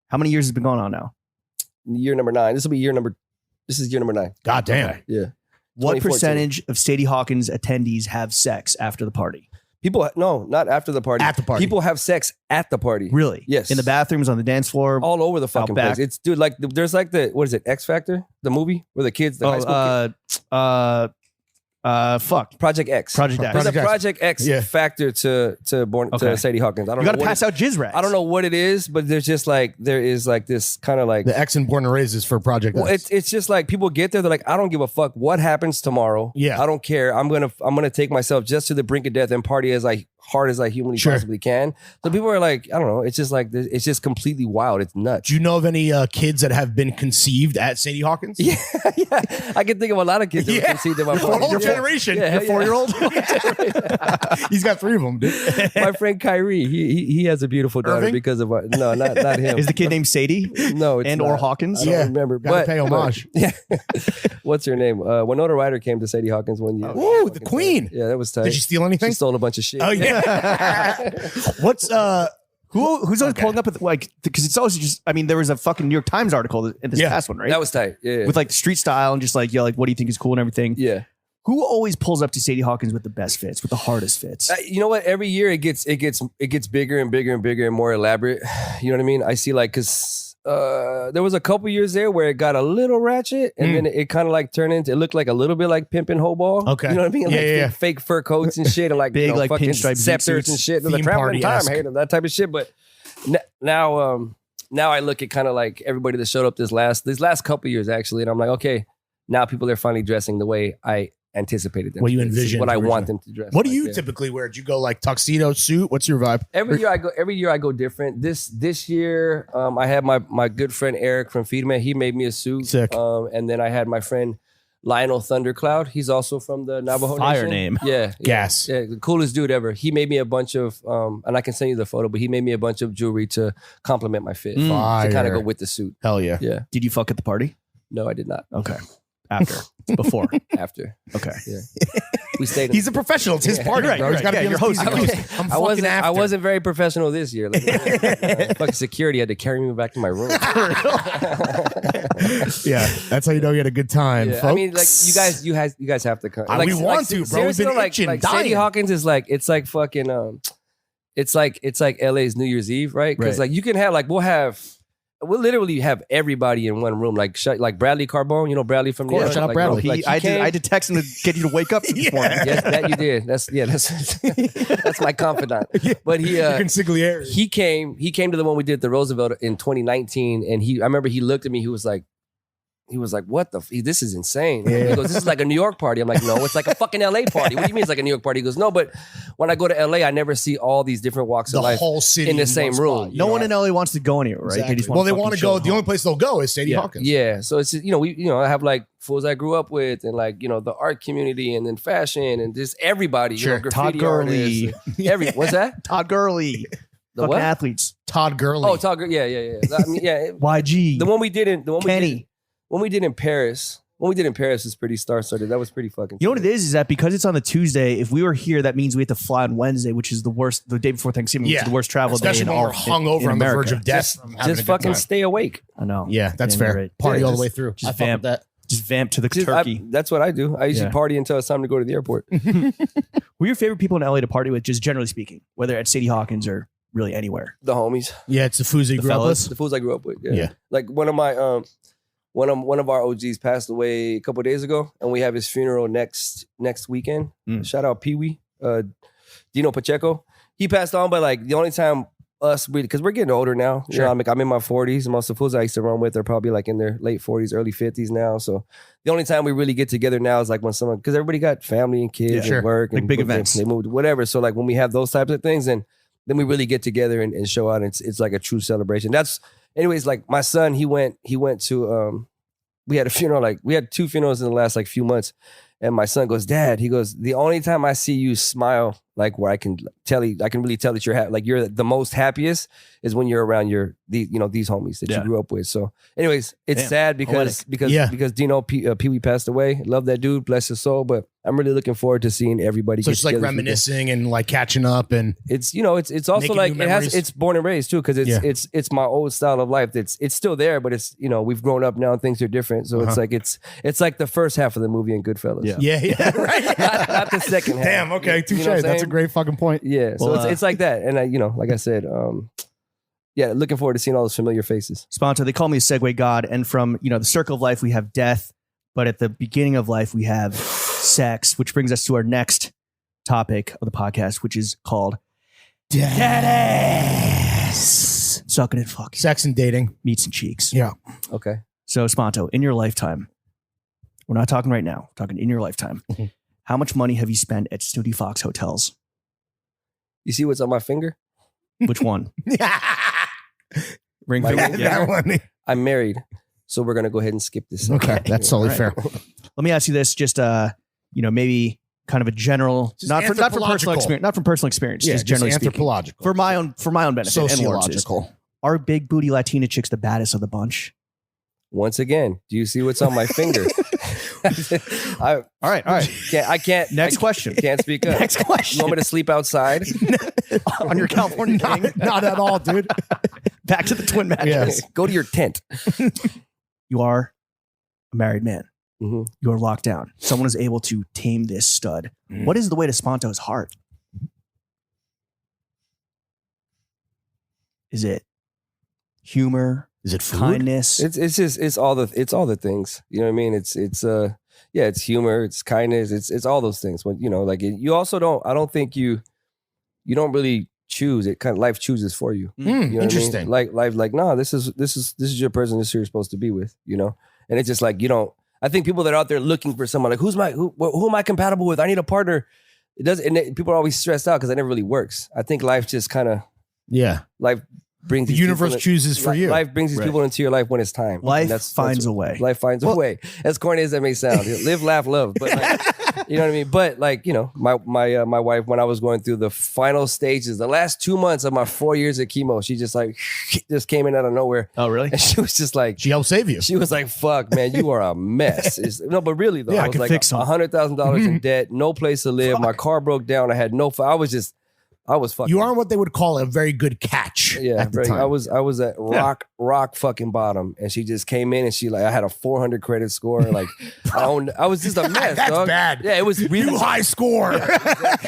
How many years has it been going on now? Year number 9. This is year number 9. God damn. Yeah. What 2014. percentage of Sadie Hawkins attendees have sex after the party? People, no, not after the party. At the party. People have sex at the party. Really? Yes. In the bathrooms, on the dance floor? All over the fucking back. place. It's dude, like there's like what is it? X Factor, the movie where the kids, the high school kids. Fuck. Project X. Project X. There's a Project X. Project X factor to Okay. Sadie Hawkins. I don't You know got to what pass out jizz rats. I don't know what it is, but there is like this kind of like The X and Born and Raised is for Project well, X. it's just like people get there, they're like, I don't give a fuck what happens tomorrow. Yeah. I don't care. I'm gonna take myself just to the brink of death and party as hard as I humanly Sure. possibly can. So people are like, I don't know. It's just like it's just completely wild. It's nuts. Do you know of any kids that have been conceived at Sadie Hawkins? Yeah, I can think of a lot of kids that were conceived in my The party. whole Yeah. generation. Yeah, Your yeah. 4-year-old? He's got 3 of them, dude. My friend Kyrie, he has a beautiful daughter Irving? because of no, not him. Is the kid named Sadie? No, it's and not. or Hawkins? I don't Yeah. remember. Gotta pay homage. Yeah. What's her name? Winona Ryder came to Sadie Hawkins one year. Ooh, the queen. Yeah, that was tight. Did she steal anything? She stole a bunch of shit. Oh, yeah. What's Who's always pulling up with like because it's always just I mean there was a fucking New York Times article in this Yeah. past one, right? That was tight. Yeah. with like street style and just like like what do you think is cool and everything. yeah. Who always pulls up to Sadie Hawkins with the best fits, with the hardest fits? You know what? Every year it gets bigger and bigger and bigger and more elaborate. You know what I mean? I see like because there was a couple years there where it got a little ratchet and then it kind of like turned into it looked like a little bit like Pimpin' Hobo. Okay. You know what I mean? Yeah, Like yeah. fake fur coats and shit and like Big, like, fucking pinstripe scepters suits, and shit. The theme traveling time, party-esque. hated that type of shit. But now I look at kind of like everybody that showed up these last couple years actually, and I'm like, okay, now people are finally dressing the way I anticipated them. What you to. This is envisioned what I want originally. them to dress. What do like, you yeah. typically wear? Do you go like tuxedo suit? What's your vibe? Every year I go different. This year, I had my good friend Eric from Feedman. He made me a suit. Sick. And then I had my friend Lionel Thundercloud. He's also from the Navajo Fire Nation. name. Yeah. Gas. Yeah, the coolest dude ever. He made me a bunch of, and I can send you the photo, but he made me a bunch of jewelry to complement my fit. To kind Fire. of go with the suit. Hell yeah. Yeah. Did you fuck at the party? No, I did not. Okay. After. Before. After. Okay. Yeah. We stayed in He's a professional. It's his party, You're right, bro. you're He's got to right. be Yeah, on you're his hosting. P's and Q's. I'm I fucking after. wasn't very professional this year. Like, fucking security had to carry me back to my room. Yeah, that's how you know you had a good time, Yeah, folks. I mean, like you guys have to come. We want to, bro. We've seriously, been though, itching, like Sadie dying. Hawkins is like it's like fucking it's like LA's New Year's Eve, right? Because Right. like you can have like we'll literally have everybody in one room, like Bradley Carbone, you know Bradley from New course, York. shout out Like, Bradley. like, he I came- had to text him to get you to wake up this morning. Yes, that you did. That's my confidant. But he Your consigliere. he came to the one we did at the Roosevelt in 2019, and I remember he looked at me. He was like, what the? This is insane. Yeah. He goes, this is like a New York party. I'm like, no, it's like a fucking LA party. What do you mean it's like a New York party? He goes, no, but when I go to LA, I never see all these different walks the of life whole city in the one same spot, room. you No know? one in LA wants to go anywhere, right? Exactly. They just Well, they want want to go. The only place they'll go is Sadie Yeah. Hawkins. Yeah, so it's I have like fools I grew up with, and like the art community, and then fashion, and just everybody. Sure. Todd graffiti Gurley. artists. What's that? Todd Gurley. The Fucking what? athletes. Todd Gurley. Oh, Todd. Yeah. I mean, yeah. YG. The one we did in Kenny. when we did in Paris, What we did in Paris was pretty star-studded. That was pretty fucking. You know what it is that because it's on the Tuesday, if we were here, that means we have to fly on Wednesday, which is the worst, the day before Thanksgiving, which is the worst travel day. Especially when we're hungover on the verge of death. Just fucking stay awake. I know. Yeah, that's fair. Right. Party all the just- way through. just I fuck with that. Just vamp to the turkey. That's what I do. I usually party until it's time to go to the airport. Who are your favorite people in LA to party with, just generally speaking, whether at Sadie Hawkins or really anywhere? The homies. Yeah, it's the Foos you grew up fellas. with. The fools I grew up with. Yeah. Like one of my one of our OGs passed away a couple of days ago, and we have his funeral next weekend. Shout out Pee Wee, Dino Pacheco. He passed on, but like the only time us because we're getting older now. Sure. You know, I'm in my 40s. Most of the fools I used to run with are probably like in their late 40s, early 50s now. So the only time we really get together now is like when someone, because everybody got family and kids and work like and big events. They moved, whatever. So like when we have those types of things, then we really get together and show out. And it's like a true celebration. That's anyways. Like my son, he went to we had a funeral. Like we had 2 funerals in the last like few months. And my son goes, Dad, he goes, the only time I see you smile, like where I can really tell that you're like you're the most happiest is when you're around these homies that you grew up with. So anyways, it's sad because Dino Pee Wee passed away. Love that dude, bless his soul. But I'm really looking forward to seeing everybody. So get it's like together reminiscing and like catching up, and it's it's also making like new it has memories. it's born and raised too, because it's my old style of life. It's still there, but it's we've grown up now and things are different. So it's like the first half of the movie in Goodfellas. yeah, right. not the second half. Damn. Okay, touche. You know what I'm That's a saying? great fucking point. Yeah, so Well, it's like that, and I, like I said, looking forward to seeing all those familiar faces. Spanto, they call me a segue god. And from, the circle of life, we have death. But at the beginning of life, we have sex, which brings us to our next topic of the podcast, which is called Daddies. Sucking and fucking. Sex and dating. Meats and cheeks. Yeah. Okay. So, Spanto, in your lifetime, we're not talking right now, we're talking in your lifetime. How much money have you spent at Snooty Fox hotels? You see what's on my finger? Which one? Ring My finger? ring? Yeah. That one. I'm married, so we're gonna go ahead and skip this. Okay, that's totally All fair. Let me ask you this, just maybe kind of a general, Just not from personal anthropological. experience, not from personal experience, Yeah, just generally speaking. anthropological, For my own benefit and Lawrence's. sociological. Are big booty Latina chicks the baddest of the bunch? Once again, do you see what's on my finger? All right. I can't. Next question. Can't speak up. Next question. You want me to sleep outside? On your California thing. Not at all, dude. Back to the twin mattress. Yes. Go to your tent. You are a married man. Mm-hmm. You are locked down. Someone is able to tame this stud. What is the way to Spanto's heart? Is it humor? Is it food? Kindness? It's all the things. You know what I mean? It's humor, it's kindness, it's all those things. When you also don't. I don't think you don't really choose it. Kind of life chooses for you. You know what I mean? Interesting. Like life, like no, this is your person. This is who you're supposed to be with. And it's just like you don't. I think people that are out there looking for someone like who am I compatible with? I need a partner. It doesn't. And people are always stressed out because it never really works. I think life just kind of life brings The these universe people chooses for you. Life brings these people into your life when it's time. Life And finds a way. Life finds a way. As corny as that may sound, live, laugh, love. But you know what I mean. But my wife, when I was going through the final stages, the last 2 months of my 4 years of chemo, she just came in out of nowhere. Oh, really? And she was just like, She helped save you. she was like, "Fuck, man, you are a mess." No, but really though, Yeah, I I was can like fix 'em. $100,000 in debt, no place to live. My car broke down. I had I was fucking. You are what they would call a very good catch. Yeah, at the right. time. I was at rock fucking bottom, and she just came in and she I had a 400 credit score. Like I was just a mess. That's dog. bad. Yeah, it was really You high score.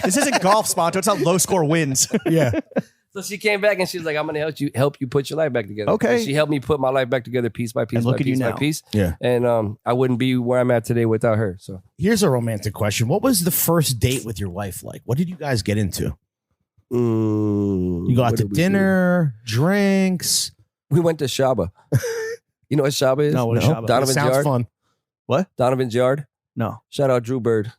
This isn't golf, Spanto. It's not low score wins. Yeah. So she came back and she was like, "I'm gonna help you put your life back together." Okay. And she helped me put my life back together piece by piece And look by at you piece by now. piece. Yeah. And I wouldn't be where I'm at today without her. So Here's a romantic question. What was the first date with your wife like? What did you guys get into? You go out what to did we dinner, drinks. do? We went to Shaba. You know what Shaba is? No, what is Shaba? Donovan's Sounds Yard. fun. What? Donovan's Yard. No. Shout out Drew Bird.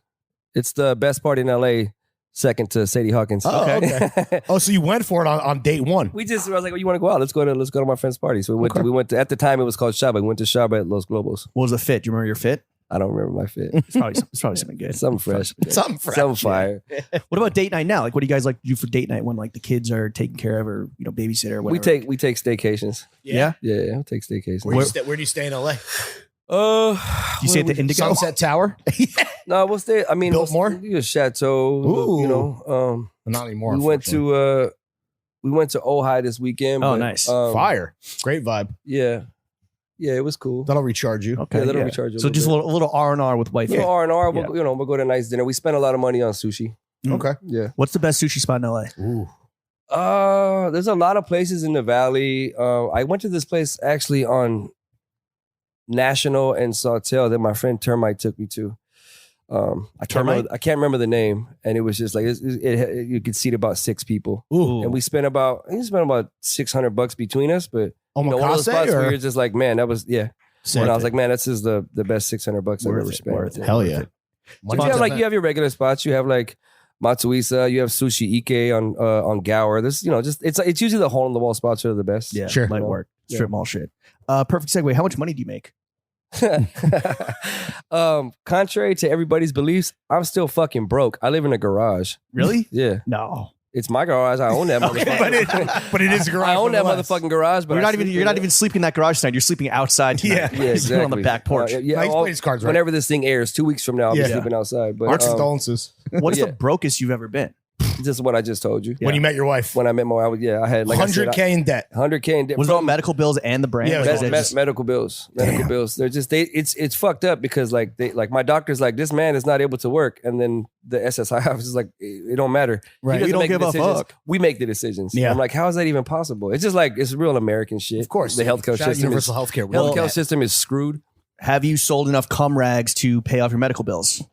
It's the best party in LA, second to Sadie Hawkins. Oh, okay. Oh, so you went for it on date one. I was like, "Oh, you want to go out? Let's go to my friend's party." So we went to at the time it was called Shaba. We went to Shaba at Los Globos. What was the fit? Do you remember your fit? I don't remember my fit. It's probably something good. Something fresh. Something fresh. Something fire. What about date night now? Like, what do you guys like to do for date night when like the kids are taken care of or babysitter or whatever? We take staycations. Yeah. Yeah, we take staycations. Where do you stay in LA? You stay at the Indigo? Sunset Tower? No, we'll stay. I mean, Biltmore? A chateau. Ooh. You know, Not anymore. we went to Ojai this weekend. Oh, but, nice. Fire. Great vibe. Yeah, it was cool. That'll recharge you. Okay. Yeah, that'll recharge you. So just a little R&R with wifey. R&R. Yeah. We'll go to a nice dinner. We spent a lot of money on sushi. Okay. Yeah. What's the best sushi spot in LA? Ooh. There's a lot of places in the valley. I went to this place actually on National and Sawtelle that my friend Termite took me to. I can't remember the name, and it was just like you could seat about 6 people. Ooh. And we spent about $600 between us, but one of those Omakase spots where or? you're just like, man, that was Sick. And I was like, man, this is the best $600 I've ever spent. Worth it. Hell yeah. But you have your regular spots. You have like Matsuisa, you have Sushi Ike on Gower. This, it's usually the hole in the wall spots are the best. Yeah, Sure. might work. Strip mall shit. Perfect segue. How much money do you make? Contrary to everybody's beliefs, I'm still fucking broke. I live in a garage. Really? Yeah. No. It's my garage. I own that motherfucker. but it is a garage. I own that nonetheless. motherfucking garage. But You're not even sleeping in that garage tonight. You're sleeping outside tonight. Yeah. Yeah, exactly. on the back porch. Nice place cards, right? Whenever this thing airs, 2 weeks from now, I'll be Yeah. sleeping outside. But Our condolences. What's Yeah. the brokest you've ever been? just what I just told you. When you met your wife. When I met my wife, I had like 100K in debt. 100K in debt. Was it all medical bills and the brand? Yeah, Or it is was it just- medical bills. Medical bills. They're just it's fucked up because like my doctor's like, this man is not able to work, and then the SSI office is like, it don't matter. Right. He doesn't We don't make give the a decisions. fuck. We make the decisions. Yeah. I'm like, how is that even possible? It's just like it's real American shit. Of course. the healthcare Shout out system Universal is healthcare. healthcare system is screwed. Have you sold enough cum rags to pay off your medical bills?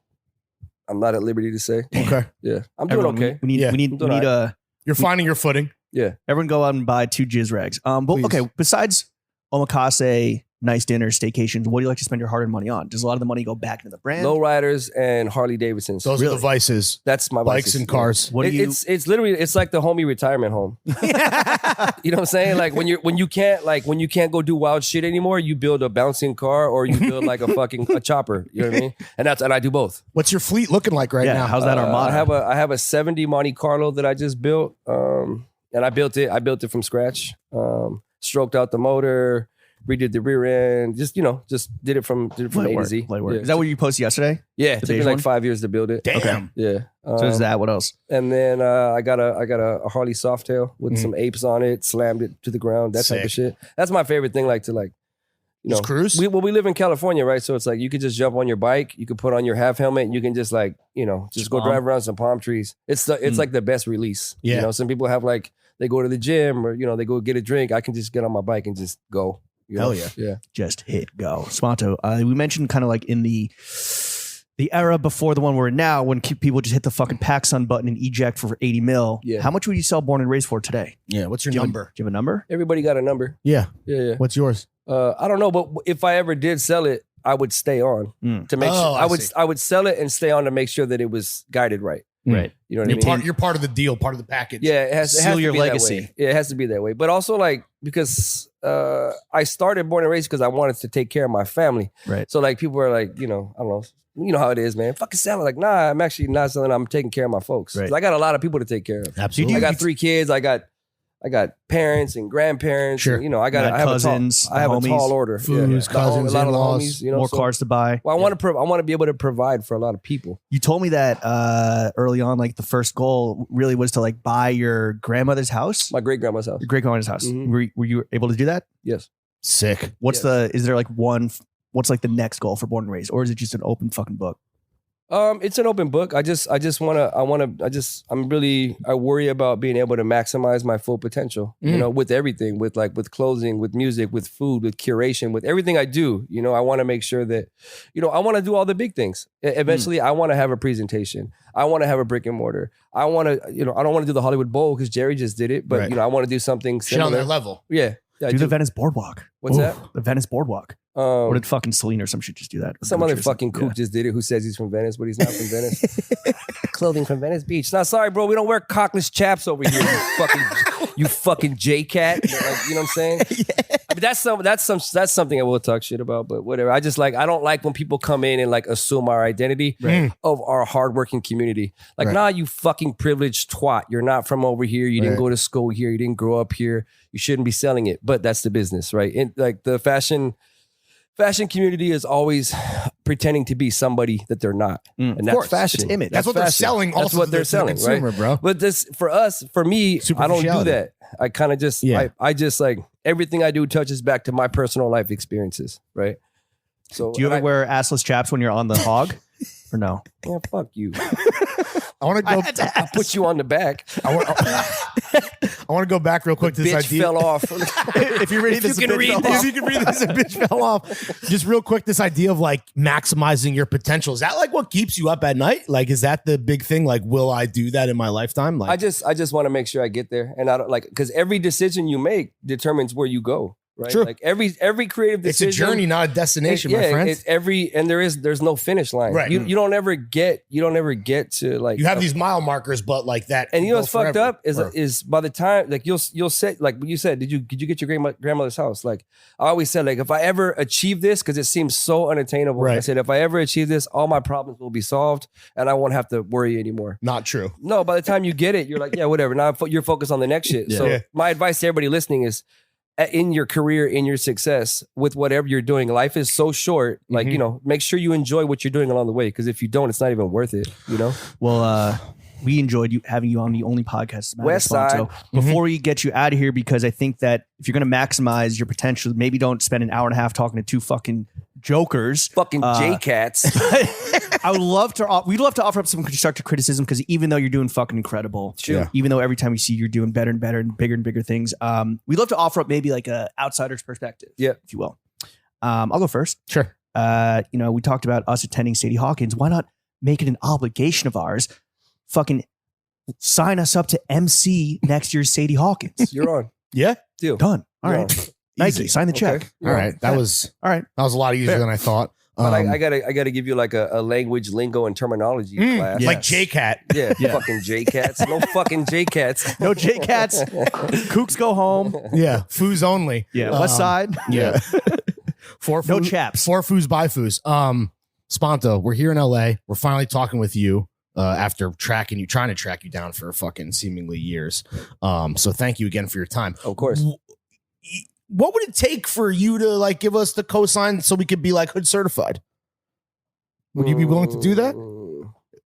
I'm not at liberty to say. Okay. Yeah, I'm doing Everyone, okay. We need Yeah. we need I'm doing we need You're finding your footing. Yeah. everyone go out and buy 2 jizz rags. But Please. okay, besides omakase, nice dinners, staycations, what do you like to spend your hard-earned money on? Does a lot of the money go back into the brand? Lowriders and Harley Davidsons. Those are Really? the vices. That's my Bikes vices. and cars. What do you? It's literally it's like the homie retirement home. You know what I'm saying? Like when you can't go do wild shit anymore, you build a bouncing car or you build like a chopper. You know what I mean? And I do both. What's your fleet looking like right yeah, now? how's that Armada? I have a 70 Monte Carlo that I just built. And I built it from scratch. Stroked out the motor, redid the rear end, just did it from A to Z. Light work. Yeah. Is that what you posted yesterday? Yeah, it the took me beige like one? 5 years to build it. Damn. Yeah. So is that what else? And then I got a Harley Softail with some apes on it, slammed it to the ground, that type Sick. of shit. That's my favorite thing, Just cruise? we live in California, right? So it's like you could just jump on your bike, you could put on your half helmet, and you can just just go palm. drive around some palm trees. It's like the best release. Yeah. Some people have like they go to the gym or they go get a drink. I can just get on my bike and just go. Hell yeah. Yeah. Just hit go. Spanto, we mentioned kind of like in the era before the one we're in now, when people just hit the fucking PacSun button and eject for 80 mil. Yeah. How much would you sell Born and Raised for today? Yeah. What's your Do you have a- number? Do you have a number? Everybody got a number. Yeah. Yeah. What's yours? I don't know, but if I ever did sell it, I would stay on to make Oh, sure. I see. I would sell it and stay on to make sure that it was guided right. Right. You know what I mean? You're part of the deal, part of the package. Yeah, it has Seal to your be that legacy. way. Yeah, it has to be that way. But also because I started Born and Raised because I wanted to take care of my family. Right. So people are like, I don't know. You know how it is, man. Fucking sell it. Like, nah, I'm actually not selling. I'm taking care of my folks. 'Cause Right. I got a lot of people to take care of. Absolutely. I got 3 kids. I got parents and grandparents. Sure. And, I Got cousins, have homies, a tall order. Foos, cousins, a lot of the in-laws, homies. More so- cars to buy. Well, I want to be able to provide for a lot of people. You told me that early on, like the first goal really was to like buy your grandmother's house, My great grandma's house. your great grandmother's house. Mhm. Were you able to do that? Yes. Sick. What's is there like what's like the next goal for Born and Raised, or is it just an open fucking book? It's an open book. I worry about being able to maximize my full potential, with everything, with clothing, with music, with food, with curation, with everything I do. I want to make sure that, I want to do all the big things. Eventually, I want to have a presentation. I want to have a brick and mortar. I want to, I don't want to do the Hollywood Bowl because Jerry just did it, but Right. I want to do something Shit on similar. that level. Yeah. I Do the do. Venice Boardwalk. What's that? The Venice Boardwalk. Or did fucking Celine or some shit just do that? Some other fucking kook just did it who says he's from Venice, but he's not from Venice. Clothing from Venice Beach. Not sorry, bro. We don't wear cockless chaps over here. You fucking J-cat. You know what I'm saying? I mean, that's something I will talk shit about, but whatever. I don't like when people come in and assume our identity of our hardworking community. Like, Right. nah, you fucking privileged twat. You're not from over here. You didn't Right. go to school here. You didn't grow up here. You shouldn't be selling it. But that's the business, right? And the fashion fashion community is always pretending to be somebody that they're not, and that's course. fashion. It's image. That's what they're fashion. selling. That's Also what to they're the selling, consumer, right, bro. But this, for me, I don't do Superficiality. that. I kind of just, Yeah. I just like everything I do touches back to my personal life experiences, right? So Do you ever wear assless chaps when you're on the hog, or no? Yeah, fuck you. I want to go. I'll put you on the back. I want to go back real quick to this Bitch idea. fell off. If you read this, you can read If you can read this, a bitch fell off. Just real quick, this idea of like maximizing your potential, is that like what keeps you up at night? Like, is that the big thing? Like, will I do that in my lifetime? Like, I just want to make sure I get there, and I don't like because every decision you make determines where you go. Right? True. Like every creative it's decision. a journey, not a destination, my friend. It's and there's no finish line. Right. You don't ever get to like You have these mile markers, but like that. And you know what's go fucked forever. up is by the time like you'll say like you said, did you get your grandmother's house? Like I always said, like if I ever achieve this, because it seems so unattainable. Right. I said if I ever achieve this, all my problems will be solved, and I won't have to worry anymore. Not true. No, by the time you get it, you're like, yeah, whatever. Now you're focused on the next shit. Yeah. So Yeah. my advice to everybody listening is, in your career, in your success, with whatever you're doing, life is so short. Like, you know, make sure you enjoy what you're doing along the way. Because if you don't, it's not even worth it, you know? Well, we enjoyed having you on the only podcast that matters, West Side. Spanto. Before we get you out of here, because I think that if you're going to maximize your potential, maybe don't spend an hour and a half talking to two fucking jokers. Fucking J-Cats. We'd love to offer up some constructive criticism, because even though you're doing fucking incredible, Sure. even though every time we see you're doing better and better and bigger things, we'd love to offer up maybe like a outsider's perspective, Yeah. if you will. I'll go first. Sure. You know, we talked about us attending Sadie Hawkins. Why not make it an obligation of ours? Fucking sign us up to MC next year's Sadie Hawkins. You're on. Yeah. Deal. Done. All You're right. on. Nike, Easy. sign the check. Okay. All right. That was All right. a lot easier than I thought. But I gotta give you like a language, lingo, and terminology class. yeah. Like J-Cat. Yeah, Yeah. fucking J-Cats. No fucking J-Cats. No J-Cats. Kooks go home. Yeah. Foos only. Yeah. West side. Yeah. Four No foos, chaps. 4 foos by foos. Spanto, we're here in LA. We're finally talking with you after trying to track you down for fucking seemingly years. So thank you again for your time. Of course. What would it take for you to like give us the cosign so we could be like hood certified? Would you be willing to do that?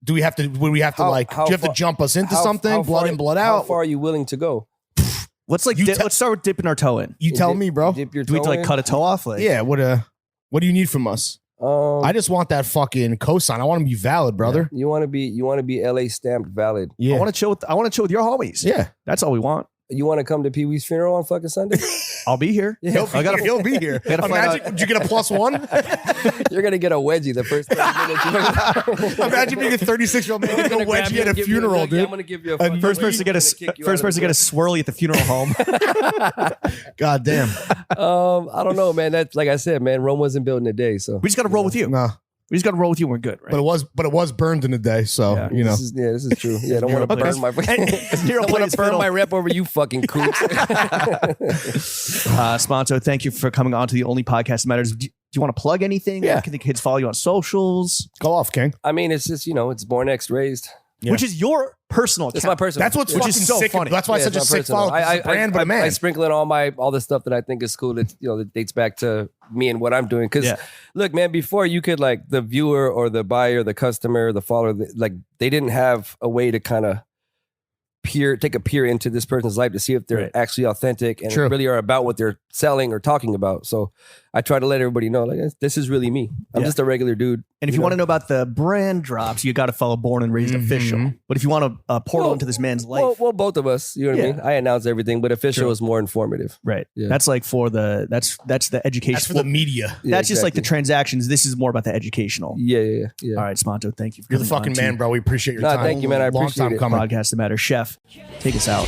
Do we have to? Would we have to How- like? how Do you have to far- jump us into How- something? how Blood far- in, blood How out. far are you willing to go? Let's like You let's start with dipping our toe in. You tell me, bro. Dip your Do we have to toe like in? cut a toe off? Like, Yeah. What do you need from us? I just want that fucking cosign. I want to be valid, brother. You want to be LA stamped valid. Yeah. I want to chill with your homies. Yeah. That's all we want. You want to come to Pee Wee's funeral on fucking Sunday? I'll be here. Yeah. He'll be here. Gotta find Imagine, out- did you get a +1? You're gonna get a wedgie the first 30 minutes. Imagine being a 36-year-old man getting a wedgie at a funeral, dude. I'm gonna give you a fucking First person to get a swirly at the funeral home. God damn. I don't know, man. That's like I said, man. Rome wasn't built in a day, so We just got to roll with you. No. We just got to roll with you. And we're good, right? But it was burned in a day, so Yeah. you know. This is true. Yeah, I don't want to burn my. Nero don't want plays to burn fiddle. my rep over you, fucking coots. Spanto, thank you for coming on to the only podcast that matters. Do you want to plug anything? Yeah. Can the kids follow you on socials? Go off, King. I mean, it's just it's born X raised. Yeah. Which is your personal account. It's my personal. That's what's Which fucking is so sick. funny. That's why it's such a sick follow. It's a brand, but a man. I sprinkle in all the stuff that I think is cool that that dates back to me and what I'm doing. Because Yeah. look, man, before you could like the viewer or the buyer, the customer, the follower, like they didn't have a way to kind of take a peer into this person's life to see if they're Right. actually authentic and True. really are about what they're selling or talking about. So I try to let everybody know, like, this is really me. I'm Yeah. just a regular dude. And if you want to know about the brand drops, you got to follow Born and Raised Official. But if you want to portal Well, into this man's life, Well, both of us, you know what I Yeah. mean? I announce everything, but official True. is more informative. right? Yeah. That's like for the that's the education. That's for the media. Yeah, that's just like the exactly. transactions. This is more about the educational. Yeah. All right, Spanto, thank you for You're the coming fucking on man, to bro. We appreciate your Nah, time. thank you, man. I Long appreciate time it. coming. Podcast that matters. Chef, take us out.